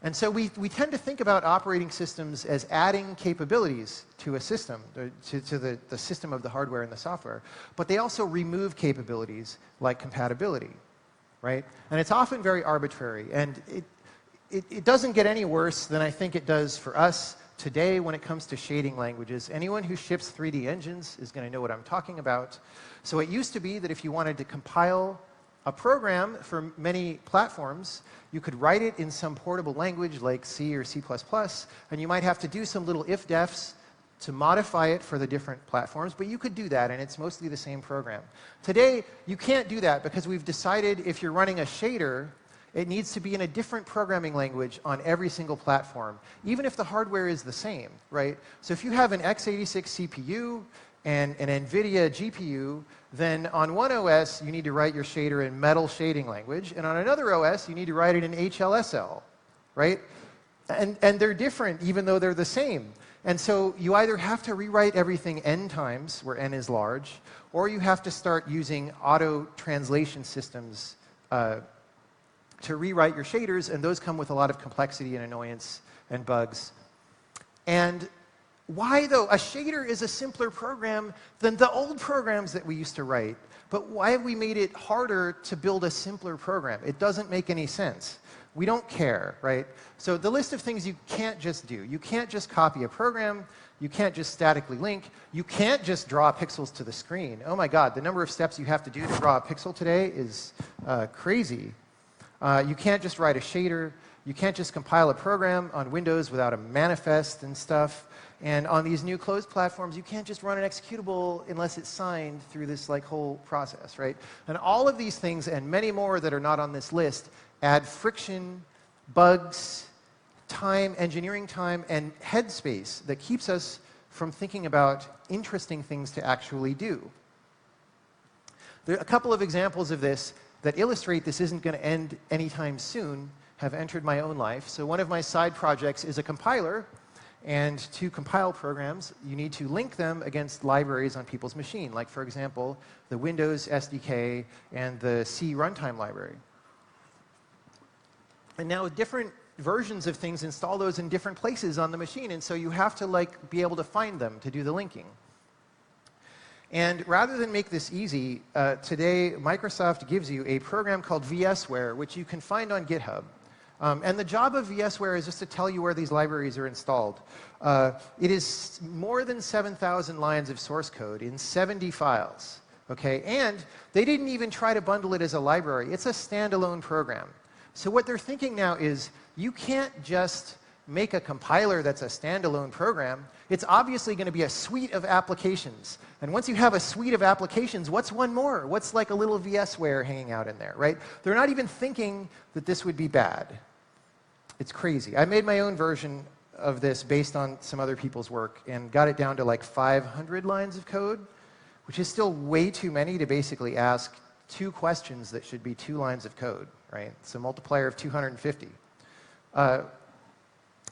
And so we tend to think about operating systems as adding capabilities to a system, to the system of the hardware and the software. But they also remove capabilities like compatibility, right? And it's often very arbitrary. And it doesn't get any worse than I think it does for us today when it comes to shading languages. Anyone who ships 3D engines is going to know what I'm talking about. So it used to be that if you wanted to compile a program for many platforms, you could write it in some portable language like C or C++, and you might have to do some little if-defs to modify it for the different platforms, but you could do that, and it's mostly the same program. Today, you can't do that because we've decided if you're running a shader, it needs to be in a different programming language on every single platform, even if the hardware is the same, right? So if you have an x86 CPU and an NVIDIA GPU, then on one OS, you need to write your shader in metal shading language, and on another OS, you need to write it in HLSL, right? And they're different, even though they're the same. And so you either have to rewrite everything n times, where n is large, or you have to start using auto translation systems to rewrite your shaders, and those come with a lot of complexity and annoyance and bugs. And why, though? A shader is a simpler program than the old programs that we used to write. But why have we made it harder to build a simpler program? It doesn't make any sense. We don't care, right? So the list of things you can't just do. You can't just copy a program. You can't just statically link. You can't just draw pixels to the screen. Oh my God, the number of steps you have to do to draw a pixel today is crazy. You can't just write a shader. You can't just compile a program on Windows without a manifest and stuff. And on these new closed platforms, you can't just run an executable unless it's signed through this whole process, right? And all of these things, and many more that are not on this list, add friction, bugs, time, engineering time, and headspace that keeps us from thinking about interesting things to actually do. There are a couple of examples of this that illustrate this isn't going to end anytime soon, have entered my own life. So one of my side projects is a compiler, and to compile programs, you need to link them against libraries on people's machine, like, for example, the Windows SDK and the C runtime library. And now different versions of things install those in different places on the machine, and so you have to be able to find them to do the linking. And rather than make this easy, today Microsoft gives you a program called VSware, which you can find on GitHub. And the job of VSware is just to tell you where these libraries are installed. It is more than 7,000 lines of source code in 70 files. Okay? And they didn't even try to bundle it as a library. It's a standalone program. So what they're thinking now is, you can't just make a compiler that's a standalone program. It's obviously going to be a suite of applications. And once you have a suite of applications, what's one more? What's like a little VSware hanging out in there, right? They're not even thinking that this would be bad. It's crazy. I made my own version of this based on some other people's work and got it down to 500 lines of code, which is still way too many to basically ask 2 questions that should be 2 lines of code, right? It's a multiplier of 250.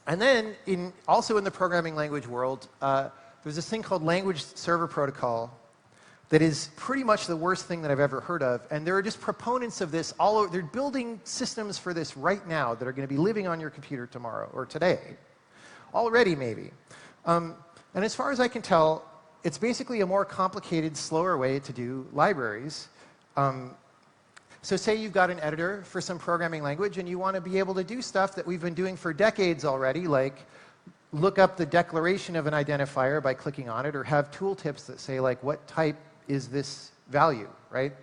And then, also in the programming language world, there's this thing called language server protocol that is pretty much the worst thing that I've ever heard of. And there are just proponents of this all over. They're building systems for this right now that are going to be living on your computer tomorrow, or today. Already, maybe. And as far as I can tell, it's basically a more complicated, slower way to do libraries. So say you've got an editor for some programming language, and you want to be able to do stuff that we've been doing for decades already, like look up the declaration of an identifier by clicking on it, or have tooltips that say, what type is this value, right?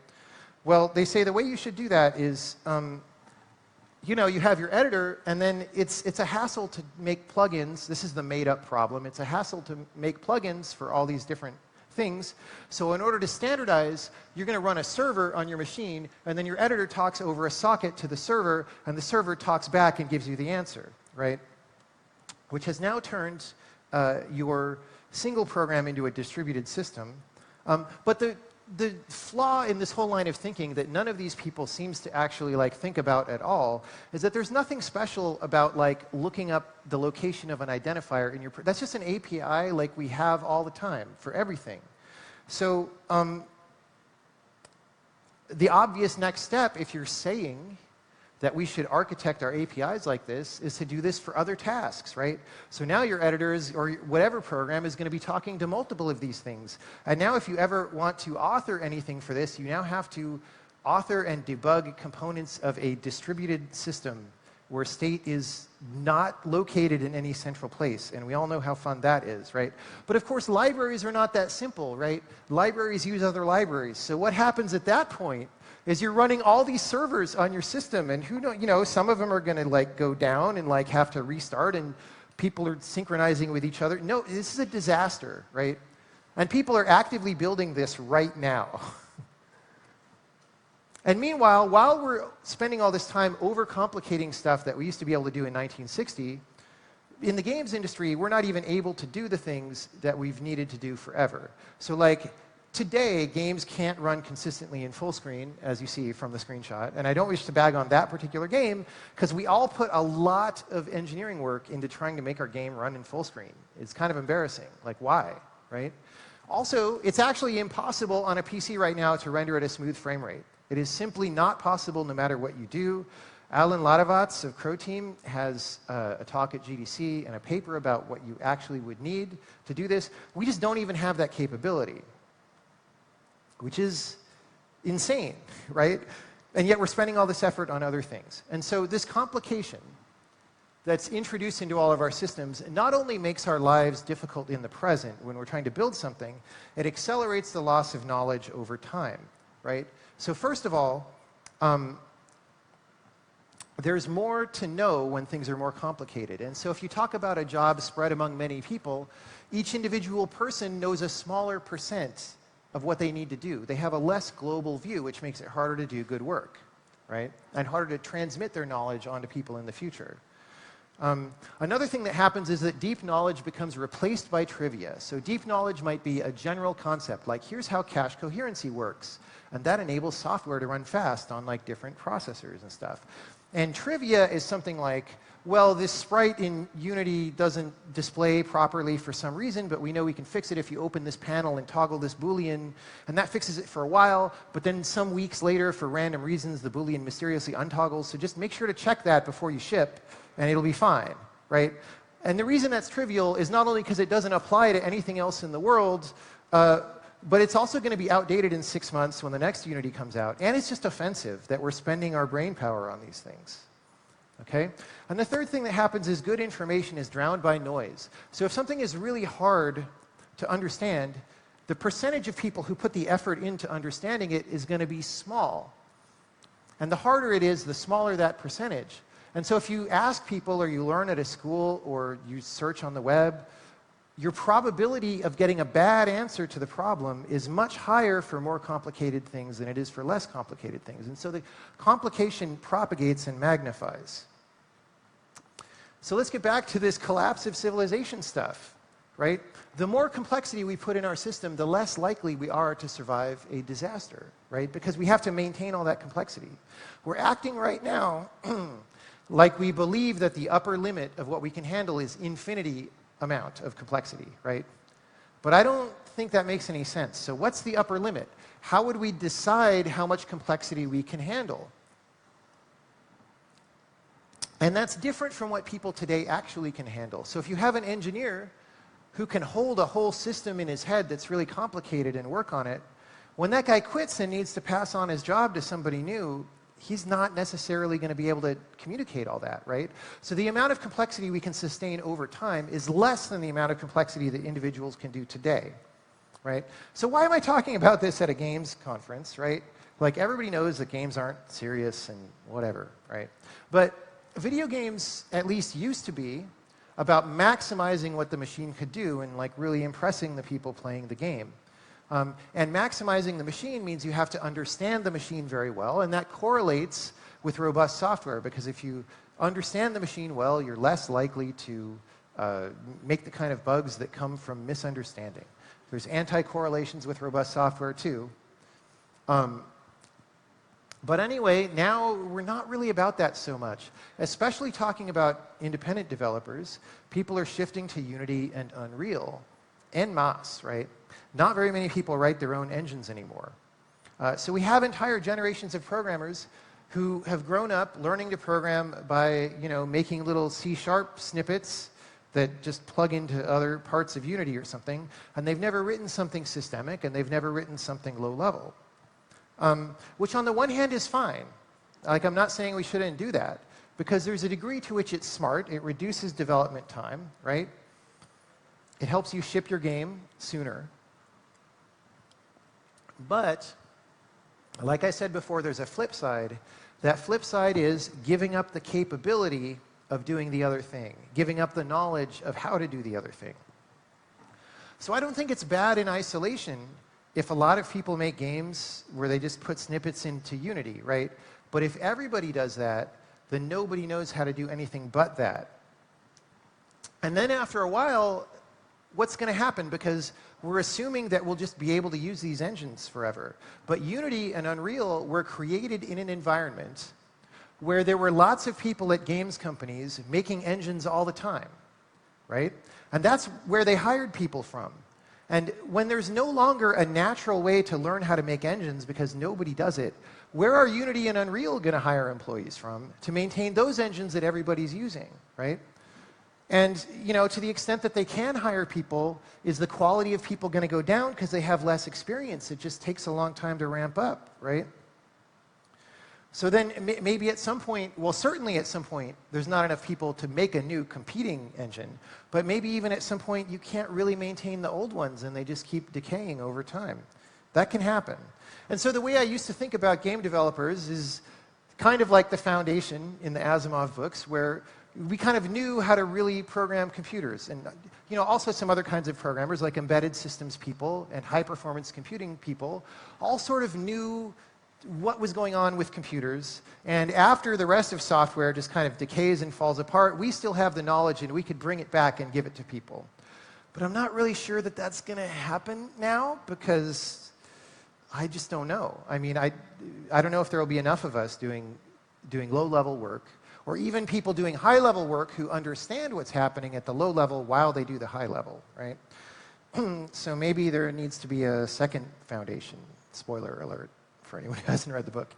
Well, they say the way you should do that is, you have your editor, and then it's a hassle to make plugins. This is the made-up problem. It's a hassle to make plugins for all these different things. So in order to standardize, you're going to run a server on your machine, and then your editor talks over a socket to the server, and the server talks back and gives you the answer, right? Which has now turned your single program into a distributed system. But the flaw in this whole line of thinking that none of these people seems to actually think about at all is that there's nothing special about looking up the location of an identifier in your that's just an API we have all the time for everything. So the obvious next step, if you're saying that we should architect our APIs like this, is to do this for other tasks, right? So now your editors or whatever program is going to be talking to multiple of these things. And now if you ever want to author anything for this, you now have to author and debug components of a distributed system where state is not located in any central place. And we all know how fun that is, right? But of course, libraries are not that simple, right? Libraries use other libraries. So what happens at that point is you're running all these servers on your system, and some of them are going to go down and have to restart, and people are synchronizing with each other. No, this is a disaster, right? And people are actively building this right now. And meanwhile, while we're spending all this time overcomplicating stuff that we used to be able to do in 1960, in the games industry, we're not even able to do the things that we've needed to do forever. So like, today, games can't run consistently in full screen, as you see from the screenshot. And I don't wish to bag on that particular game, because we all put a lot of engineering work into trying to make our game run in full screen. It's kind of embarrassing. Like, why, right? Also, it's actually impossible on a PC right now to render at a smooth frame rate. It is simply not possible no matter what you do. Alan Ladovats of Crow Team has a talk at GDC and a paper about what you actually would need to do this. We just don't even have that capability, which is insane, right? And yet we're spending all this effort on other things. And so this complication that's introduced into all of our systems not only makes our lives difficult in the present when we're trying to build something, it accelerates the loss of knowledge over time, right? So first of all, there's more to know when things are more complicated. And so if you talk about a job spread among many people, each individual person knows a smaller percent of what they need to do. They have a less global view, which makes it harder to do good work, right? And harder to transmit their knowledge onto people in the future. Another thing that happens is that deep knowledge becomes replaced by trivia. So deep knowledge might be a general concept, like here's how cache coherency works, and that enables software to run fast on like different processors and stuff. And trivia is something like, well, this sprite in Unity doesn't display properly for some reason, but we know we can fix it if you open this panel and toggle this Boolean, and that fixes it for a while, but then some weeks later, for random reasons, the Boolean mysteriously untoggles, so just make sure to check that before you ship, and it'll be fine, right? And the reason that's trivial is not only because it doesn't apply to anything else in the world, but it's also going to be outdated in 6 months when the next Unity comes out, and it's just offensive that we're spending our brain power on these things. Okay? And the third thing that happens is good information is drowned by noise. So if something is really hard to understand, the percentage of people who put the effort into understanding it is going to be small. And the harder it is, the smaller that percentage. And so if you ask people, or you learn at a school, or you search on the web, your probability of getting a bad answer to the problem is much higher for more complicated things than it is for less complicated things. And so the complication propagates and magnifies. So let's get back to this collapse of civilization stuff, right? The more complexity we put in our system, the less likely we are to survive a disaster, right? Because we have to maintain all that complexity. We're acting right now like we believe that the upper limit of what we can handle is infinity amount of complexity, right? But I don't think that makes any sense. So what's the upper limit? How would we decide how much complexity we can handle? And that's different from what people today actually can handle. So if you have an engineer who can hold a whole system in his head that's really complicated and work on it, when that guy quits and needs to pass on his job to somebody new, he's not necessarily going to be able to communicate all that, right? So the amount of complexity we can sustain over time is less than the amount of complexity that individuals can do today, right? So why am I talking about this at a games conference, right? Like, everybody knows that games aren't serious and whatever, right? But video games at least used to be about maximizing what the machine could do and like really impressing the people playing the game. And maximizing the machine means you have to understand the machine very well, and that correlates with robust software, because if you understand the machine well, you're less likely to make the kind of bugs that come from misunderstanding. There's anti-correlations with robust software too. But anyway, now we're not really about that so much. Especially talking about independent developers, people are shifting to Unity and Unreal en masse, right? Not very many people write their own engines anymore. So we have entire generations of programmers who have grown up learning to program by, making little C# snippets that just plug into other parts of Unity or something, and they've never written something systemic, and they've never written something low level. Which on the one hand is fine. Like, I'm not saying we shouldn't do that, because there's a degree to which it's smart. It reduces development time, right? It helps you ship your game sooner. But, like I said before, there's a flip side. That flip side is giving up the capability of doing the other thing, giving up the knowledge of how to do the other thing. So I don't think it's bad in isolation if a lot of people make games where they just put snippets into Unity, right? But if everybody does that, then nobody knows how to do anything but that. And then after a while, what's going to happen? Because we're assuming that we'll just be able to use these engines forever. But Unity and Unreal were created in an environment where there were lots of people at games companies making engines all the time, right? And that's where they hired people from. And when there's no longer a natural way to learn how to make engines because nobody does it, where are Unity and Unreal going to hire employees from to maintain those engines that everybody's using, right? And to the extent that they can hire people, is the quality of people going to go down because they have less experience? It just takes a long time to ramp up, right? So then maybe at some point, well, certainly at some point, there's not enough people to make a new competing engine. But maybe even at some point, you can't really maintain the old ones, and they just keep decaying over time. That can happen. And so the way I used to think about game developers is kind of like the Foundation in the Asimov books, where we kind of knew how to really program computers. And also some other kinds of programmers, like embedded systems people and high-performance computing people, all sort of knew what was going on with computers. And after the rest of software just kind of decays and falls apart, we still have the knowledge and we could bring it back and give it to people. But I'm not really sure that that's going to happen now, because I just don't know. I mean, I don't know if there will be enough of us doing low-level work, or even people doing high-level work who understand what's happening at the low level while they do the high level, right? So maybe there needs to be a second Foundation. Spoiler alert for anyone who hasn't read the book.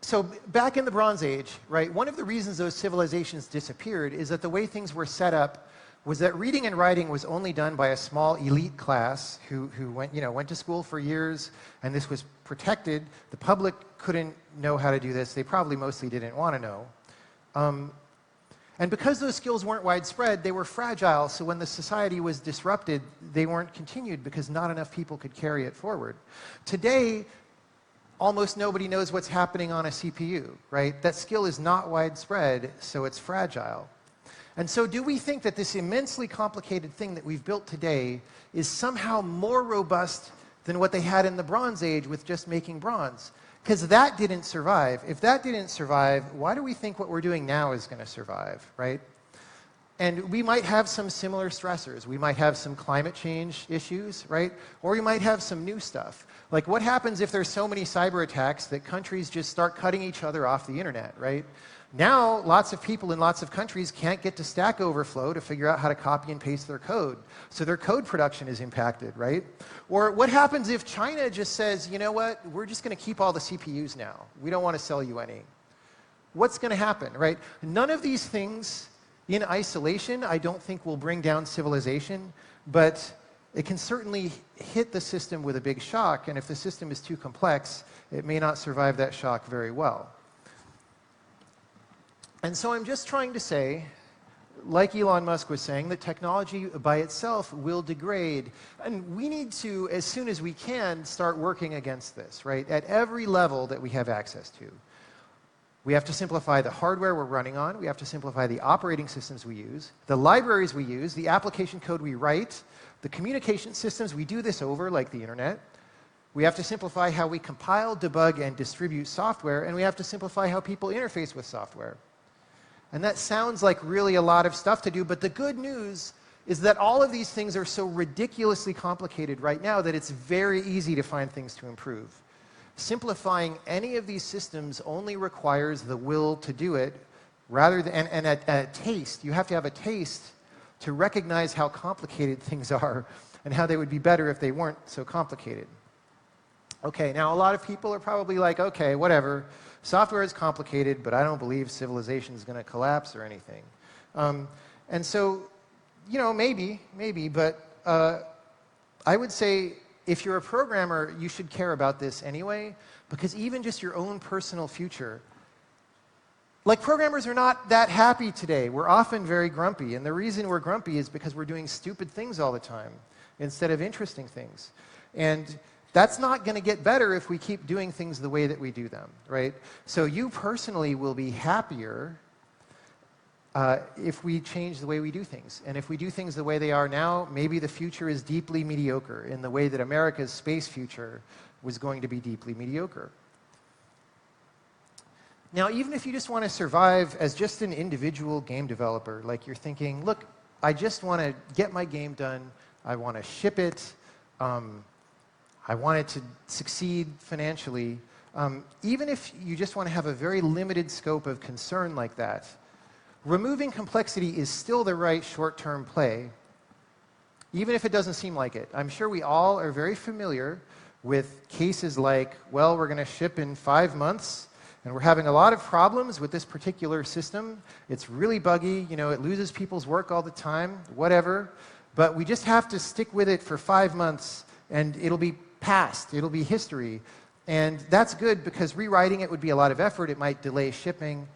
So back in the Bronze Age, right, one of the reasons those civilizations disappeared is that the way things were set up was that reading and writing was only done by a small elite class who went to school for years, and this was protected. The public couldn't know how to do this. They probably mostly didn't want to know. And because those skills weren't widespread, they were fragile, so when the society was disrupted, they weren't continued because not enough people could carry it forward. Today, almost nobody knows what's happening on a CPU, right? That skill is not widespread, so it's fragile. And so do we think that this immensely complicated thing that we've built today is somehow more robust than what they had in the Bronze Age with just making bronze? Because that didn't survive. If that didn't survive, why do we think what we're doing now is going to survive, right? And we might have some similar stressors. We might have some climate change issues, right? Or we might have some new stuff. Like, what happens if there's so many cyber attacks that countries just start cutting each other off the internet, right? Now, lots of people in lots of countries can't get to Stack Overflow to figure out how to copy and paste their code. So their code production is impacted, right? Or what happens if China just says, you know what, we're just going to keep all the CPUs now. We don't want to sell you any. What's going to happen, right? None of these things in isolation, I don't think, will bring down civilization, but it can certainly hit the system with a big shock, and if the system is too complex, it may not survive that shock very well. And so I'm just trying to say, like Elon Musk was saying, that technology by itself will degrade. And we need to, as soon as we can, start working against this, right? At every level that we have access to. We have to simplify the hardware we're running on. We have to simplify the operating systems we use, the libraries we use, the application code we write, the communication systems we do this over, like the internet. We have to simplify how we compile, debug, and distribute software. And we have to simplify how people interface with software. And that sounds like really a lot of stuff to do, but the good news is that all of these things are so ridiculously complicated right now that it's very easy to find things to improve. Simplifying any of these systems only requires the will to do it, rather than, and a taste. You have to have a taste to recognize how complicated things are and how they would be better if they weren't so complicated. Okay, now a lot of people are probably like, okay, whatever. Software is complicated, but I don't believe civilization is going to collapse or anything. And so, maybe, but I would say if you're a programmer, you should care about this anyway, because even just your own personal future, like, programmers are not that happy today. We're often very grumpy, and the reason we're grumpy is because we're doing stupid things all the time instead of interesting things. And that's not going to get better if we keep doing things the way that we do them, right? So you personally will be happier if we change the way we do things. And if we do things the way they are now, maybe the future is deeply mediocre in the way that America's space future was going to be deeply mediocre. Now, even if you just want to survive as just an individual game developer, like you're thinking, look, I just want to get my game done, I want to ship it, I want it to succeed financially, even if you just want to have a very limited scope of concern like that, removing complexity is still the right short-term play, even if it doesn't seem like it. I'm sure we all are very familiar with cases like, well, we're going to ship in 5 months, and we're having a lot of problems with this particular system. It's really buggy, you know, it loses people's work all the time, whatever. But we just have to stick with it for 5 months, and it'll be past, it'll be history. And that's good because rewriting it would be a lot of effort, it might delay shipping.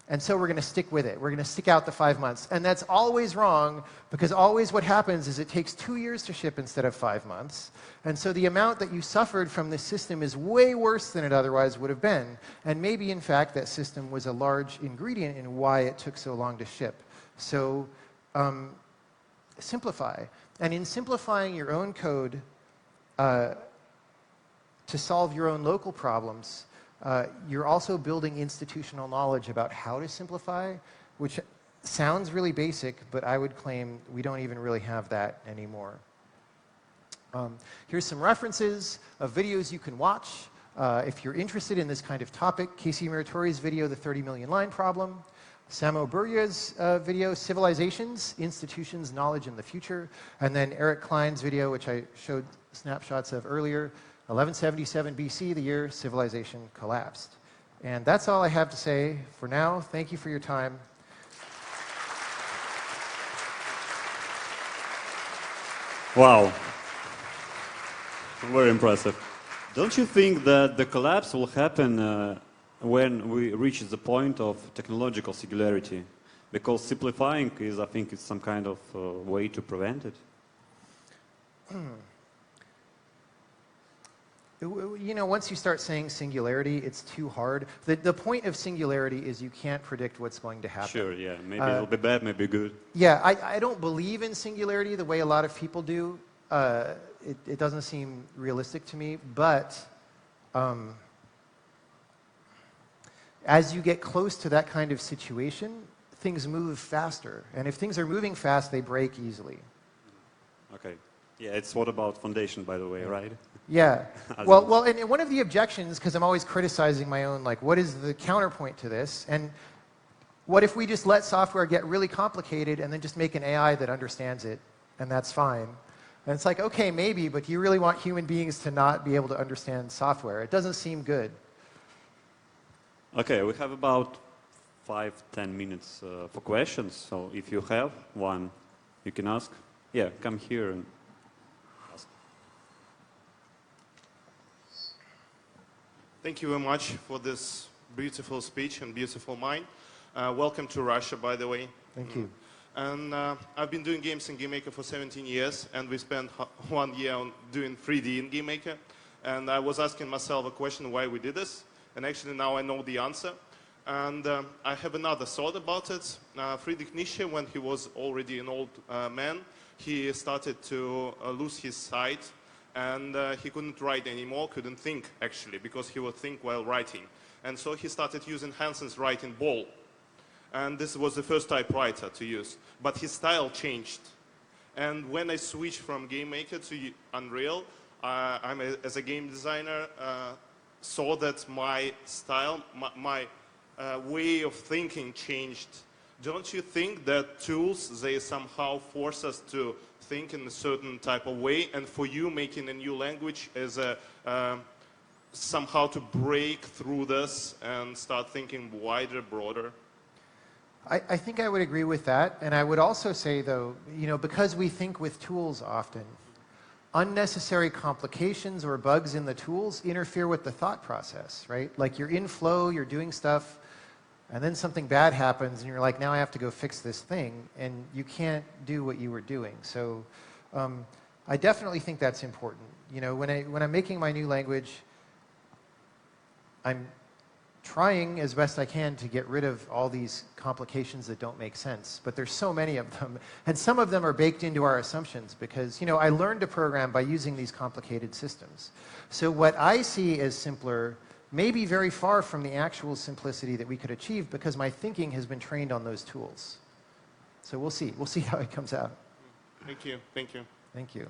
And so we're going to stick with it. We're going to stick out the 5 months. And that's always wrong, because always what happens is it takes 2 years to ship instead of 5 months. And so the amount that you suffered from this system is way worse than it otherwise would have been. And maybe, in fact, that system was a large ingredient in why it took so long to ship. So simplify. And in simplifying your own code to solve your own local problems, you're also building institutional knowledge about how to simplify, which sounds really basic, but I would claim we don't even really have that anymore. Here's some references of videos you can watch if you're interested in this kind of topic. Casey Muratori's video, The 30 Million Line Problem. Samo Burya's video, Civilizations, Institutions, Knowledge in the Future. And then Eric Klein's video, which I showed snapshots of earlier, 1177 BC, the year civilization collapsed. And that's all I have to say for now. Thank you for your time. Wow. Very impressive. Don't you think that the collapse will happen when we reach the point of technological singularity? Because simplifying is, I think, it's some kind of way to prevent it. You know, once you start saying singularity, it's too hard. The point of singularity is you can't predict what's going to happen. Sure, yeah. Maybe it'll be bad, maybe good. Yeah, I don't believe in singularity the way a lot of people do. It doesn't seem realistic to me, but as you get close to that kind of situation, things move faster. And if things are moving fast, they break easily. Okay. Yeah, it's what about foundation, by the way, right? Yeah. Well, and one of the objections, because I'm always criticizing my own, like, what is the counterpoint to this? And what if we just let software get really complicated and then just make an AI that understands it, and that's fine? And it's like, okay, maybe, but do you really want human beings to not be able to understand software? It doesn't seem good. Okay, we have about 5-10 minutes for questions. So if you have one, you can ask. Yeah, come here and ask. Thank you very much for this beautiful speech and beautiful mind. Welcome to Russia, by the way. Thank you. And I've been doing games in GameMaker for 17 years, and we spent 1 year on doing 3D in GameMaker. And I was asking myself a question why we did this, and actually now I know the answer. And I have another thought about it. Friedrich Nietzsche, when he was already an old man, he started to lose his sight, and he couldn't write anymore, couldn't think actually, because he would think while writing. And so he started using Hansen's writing ball. And this was the first typewriter to use. But his style changed. And when I switched from GameMaker to Unreal, as a game designer, saw that my style, my way of thinking changed. Don't you think that tools, they somehow force us to think in a certain type of way? And for you, making a new language is somehow to break through this and start thinking wider, broader? I think I would agree with that. And I would also say, though, you know, because we think with tools often, unnecessary complications or bugs in the tools interfere with the thought process, right? Like you're in flow, you're doing stuff, and then something bad happens, and you're like, now I have to go fix this thing, and you can't do what you were doing. So I definitely think that's important. You know, when I'm making my new language, I'm trying as best I can to get rid of all these complications that don't make sense. But there's so many of them. And some of them are baked into our assumptions because, I learned to program by using these complicated systems. So what I see as simpler may be very far from the actual simplicity that we could achieve because my thinking has been trained on those tools. So we'll see. We'll see how it comes out. Thank you. Thank you. Thank you.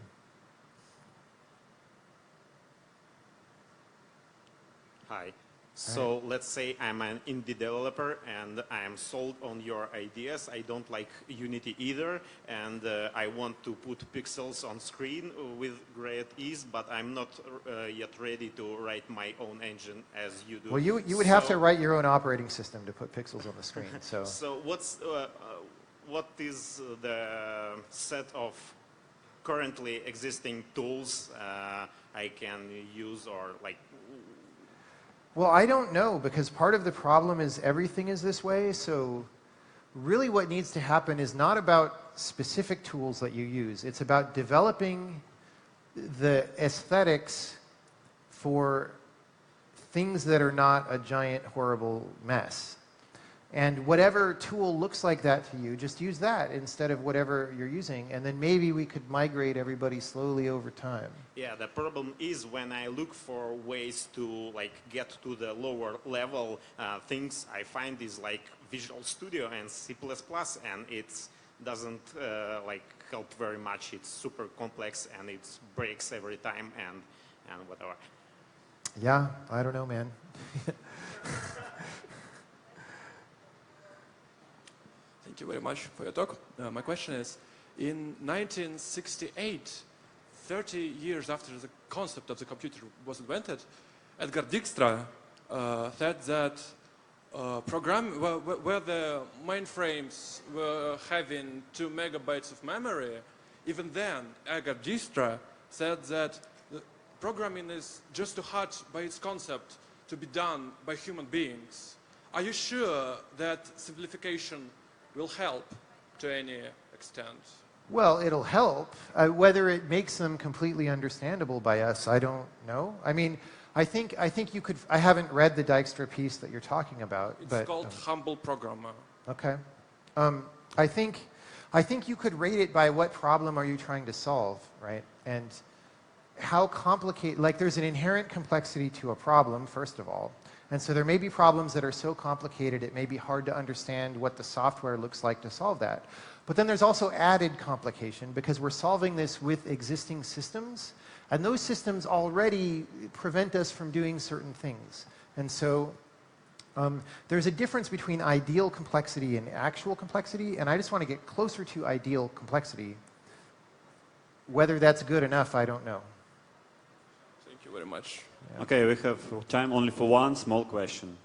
Hi. So let's say I'm an indie developer and I'm sold on your ideas. I don't like Unity either, and I want to put pixels on screen with great ease, but I'm not yet ready to write my own engine as you do. Well, you would have to write your own operating system to put pixels on the screen. So, What is the set of currently existing tools I can use, or like? well, I don't know, because part of the problem is everything is this way. So really what needs to happen is not about specific tools that you use. It's about developing the aesthetics for things that are not a giant, horrible mess. And whatever tool looks like that to you, just use that instead of whatever you're using. And then maybe we could migrate everybody slowly over time. Yeah, the problem is when I look for ways to get to the lower level things, I find is like Visual Studio and C++, and it doesn't help very much. It's super complex and it breaks every time and whatever. Yeah, I don't know, man. Thank you very much for your talk. My question is, in 1968, 30 years after the concept of the computer was invented, Edgar Dijkstra said that where the mainframes were having 2 megabytes of memory, even then, Edgar Dijkstra said that the programming is just too hard by its concept to be done by human beings. Are you sure that simplification will help to any extent? Well, it'll help. Whether it makes them completely understandable by us, I don't know. I mean, I think you could. I haven't read the Dijkstra piece that you're talking about. It's called Humble Programmer. Okay. I think you could rate it by what problem are you trying to solve, right? And how complicated. Like, there's an inherent complexity to a problem, first of all. And so there may be problems that are so complicated it may be hard to understand what the software looks like to solve that. But then there's also added complication because we're solving this with existing systems, and those systems already prevent us from doing certain things. And so there's a difference between ideal complexity and actual complexity, and I just want to get closer to ideal complexity. Whether that's good enough, I don't know. Thank you very much. Yeah. Okay, we have time only for one small question.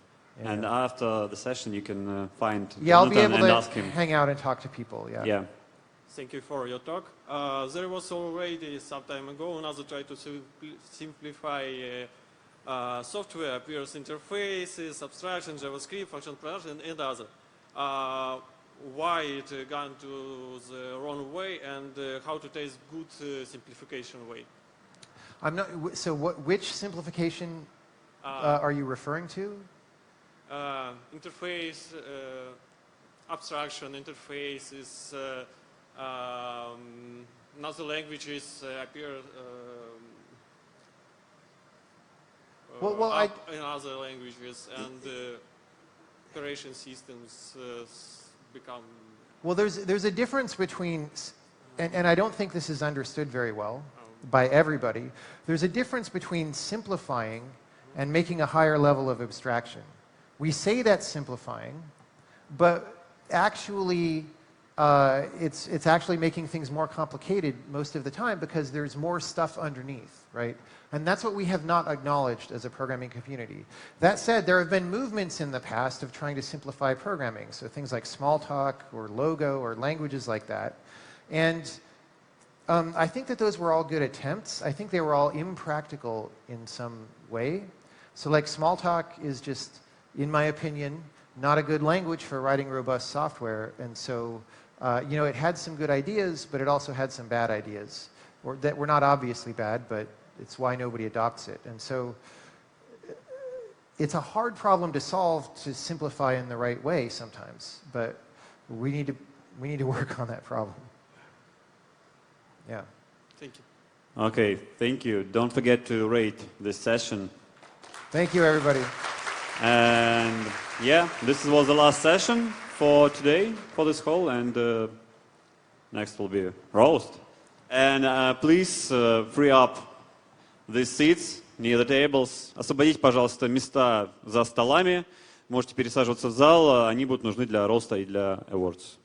Yeah. And after the session, you can find I'll be Jonathan able and to ask him. hang out and talk to people, Yeah. Thank you for your talk. There was already some time ago another try to simplify software, appears interfaces, abstraction, JavaScript, function production, and other. Why it gone to the wrong way, and how to take good simplification way? I'm not. So, which simplification are you referring to? Interface, abstraction interfaces, another languages appear in other languages, and operation systems become. Well, there's a difference between, and I don't think this is understood very well by everybody. There's a difference between simplifying and making a higher level of abstraction. We say that's simplifying, but actually it's actually making things more complicated most of the time because there's more stuff underneath, right? And that's what we have not acknowledged as a programming community. That said, there have been movements in the past of trying to simplify programming, so things like Smalltalk or Logo or languages like that. And I think that those were all good attempts. I think they were all impractical in some way. So like Smalltalk is just, in my opinion, not a good language for writing robust software. And so, it had some good ideas, but it also had some bad ideas, or that were not obviously bad, but it's why nobody adopts it. And so it's a hard problem to solve to simplify in the right way sometimes, but we need to work on that problem. Yeah. Thank you. Okay, thank you. Don't forget to rate this session. Thank you, everybody. And yeah, this was the last session for today, for this call, and next will be roast. And please free up these seats near the tables. Освободите, пожалуйста, места за столами. Можете пересаживаться в зал, они будут нужны для роста и для awards.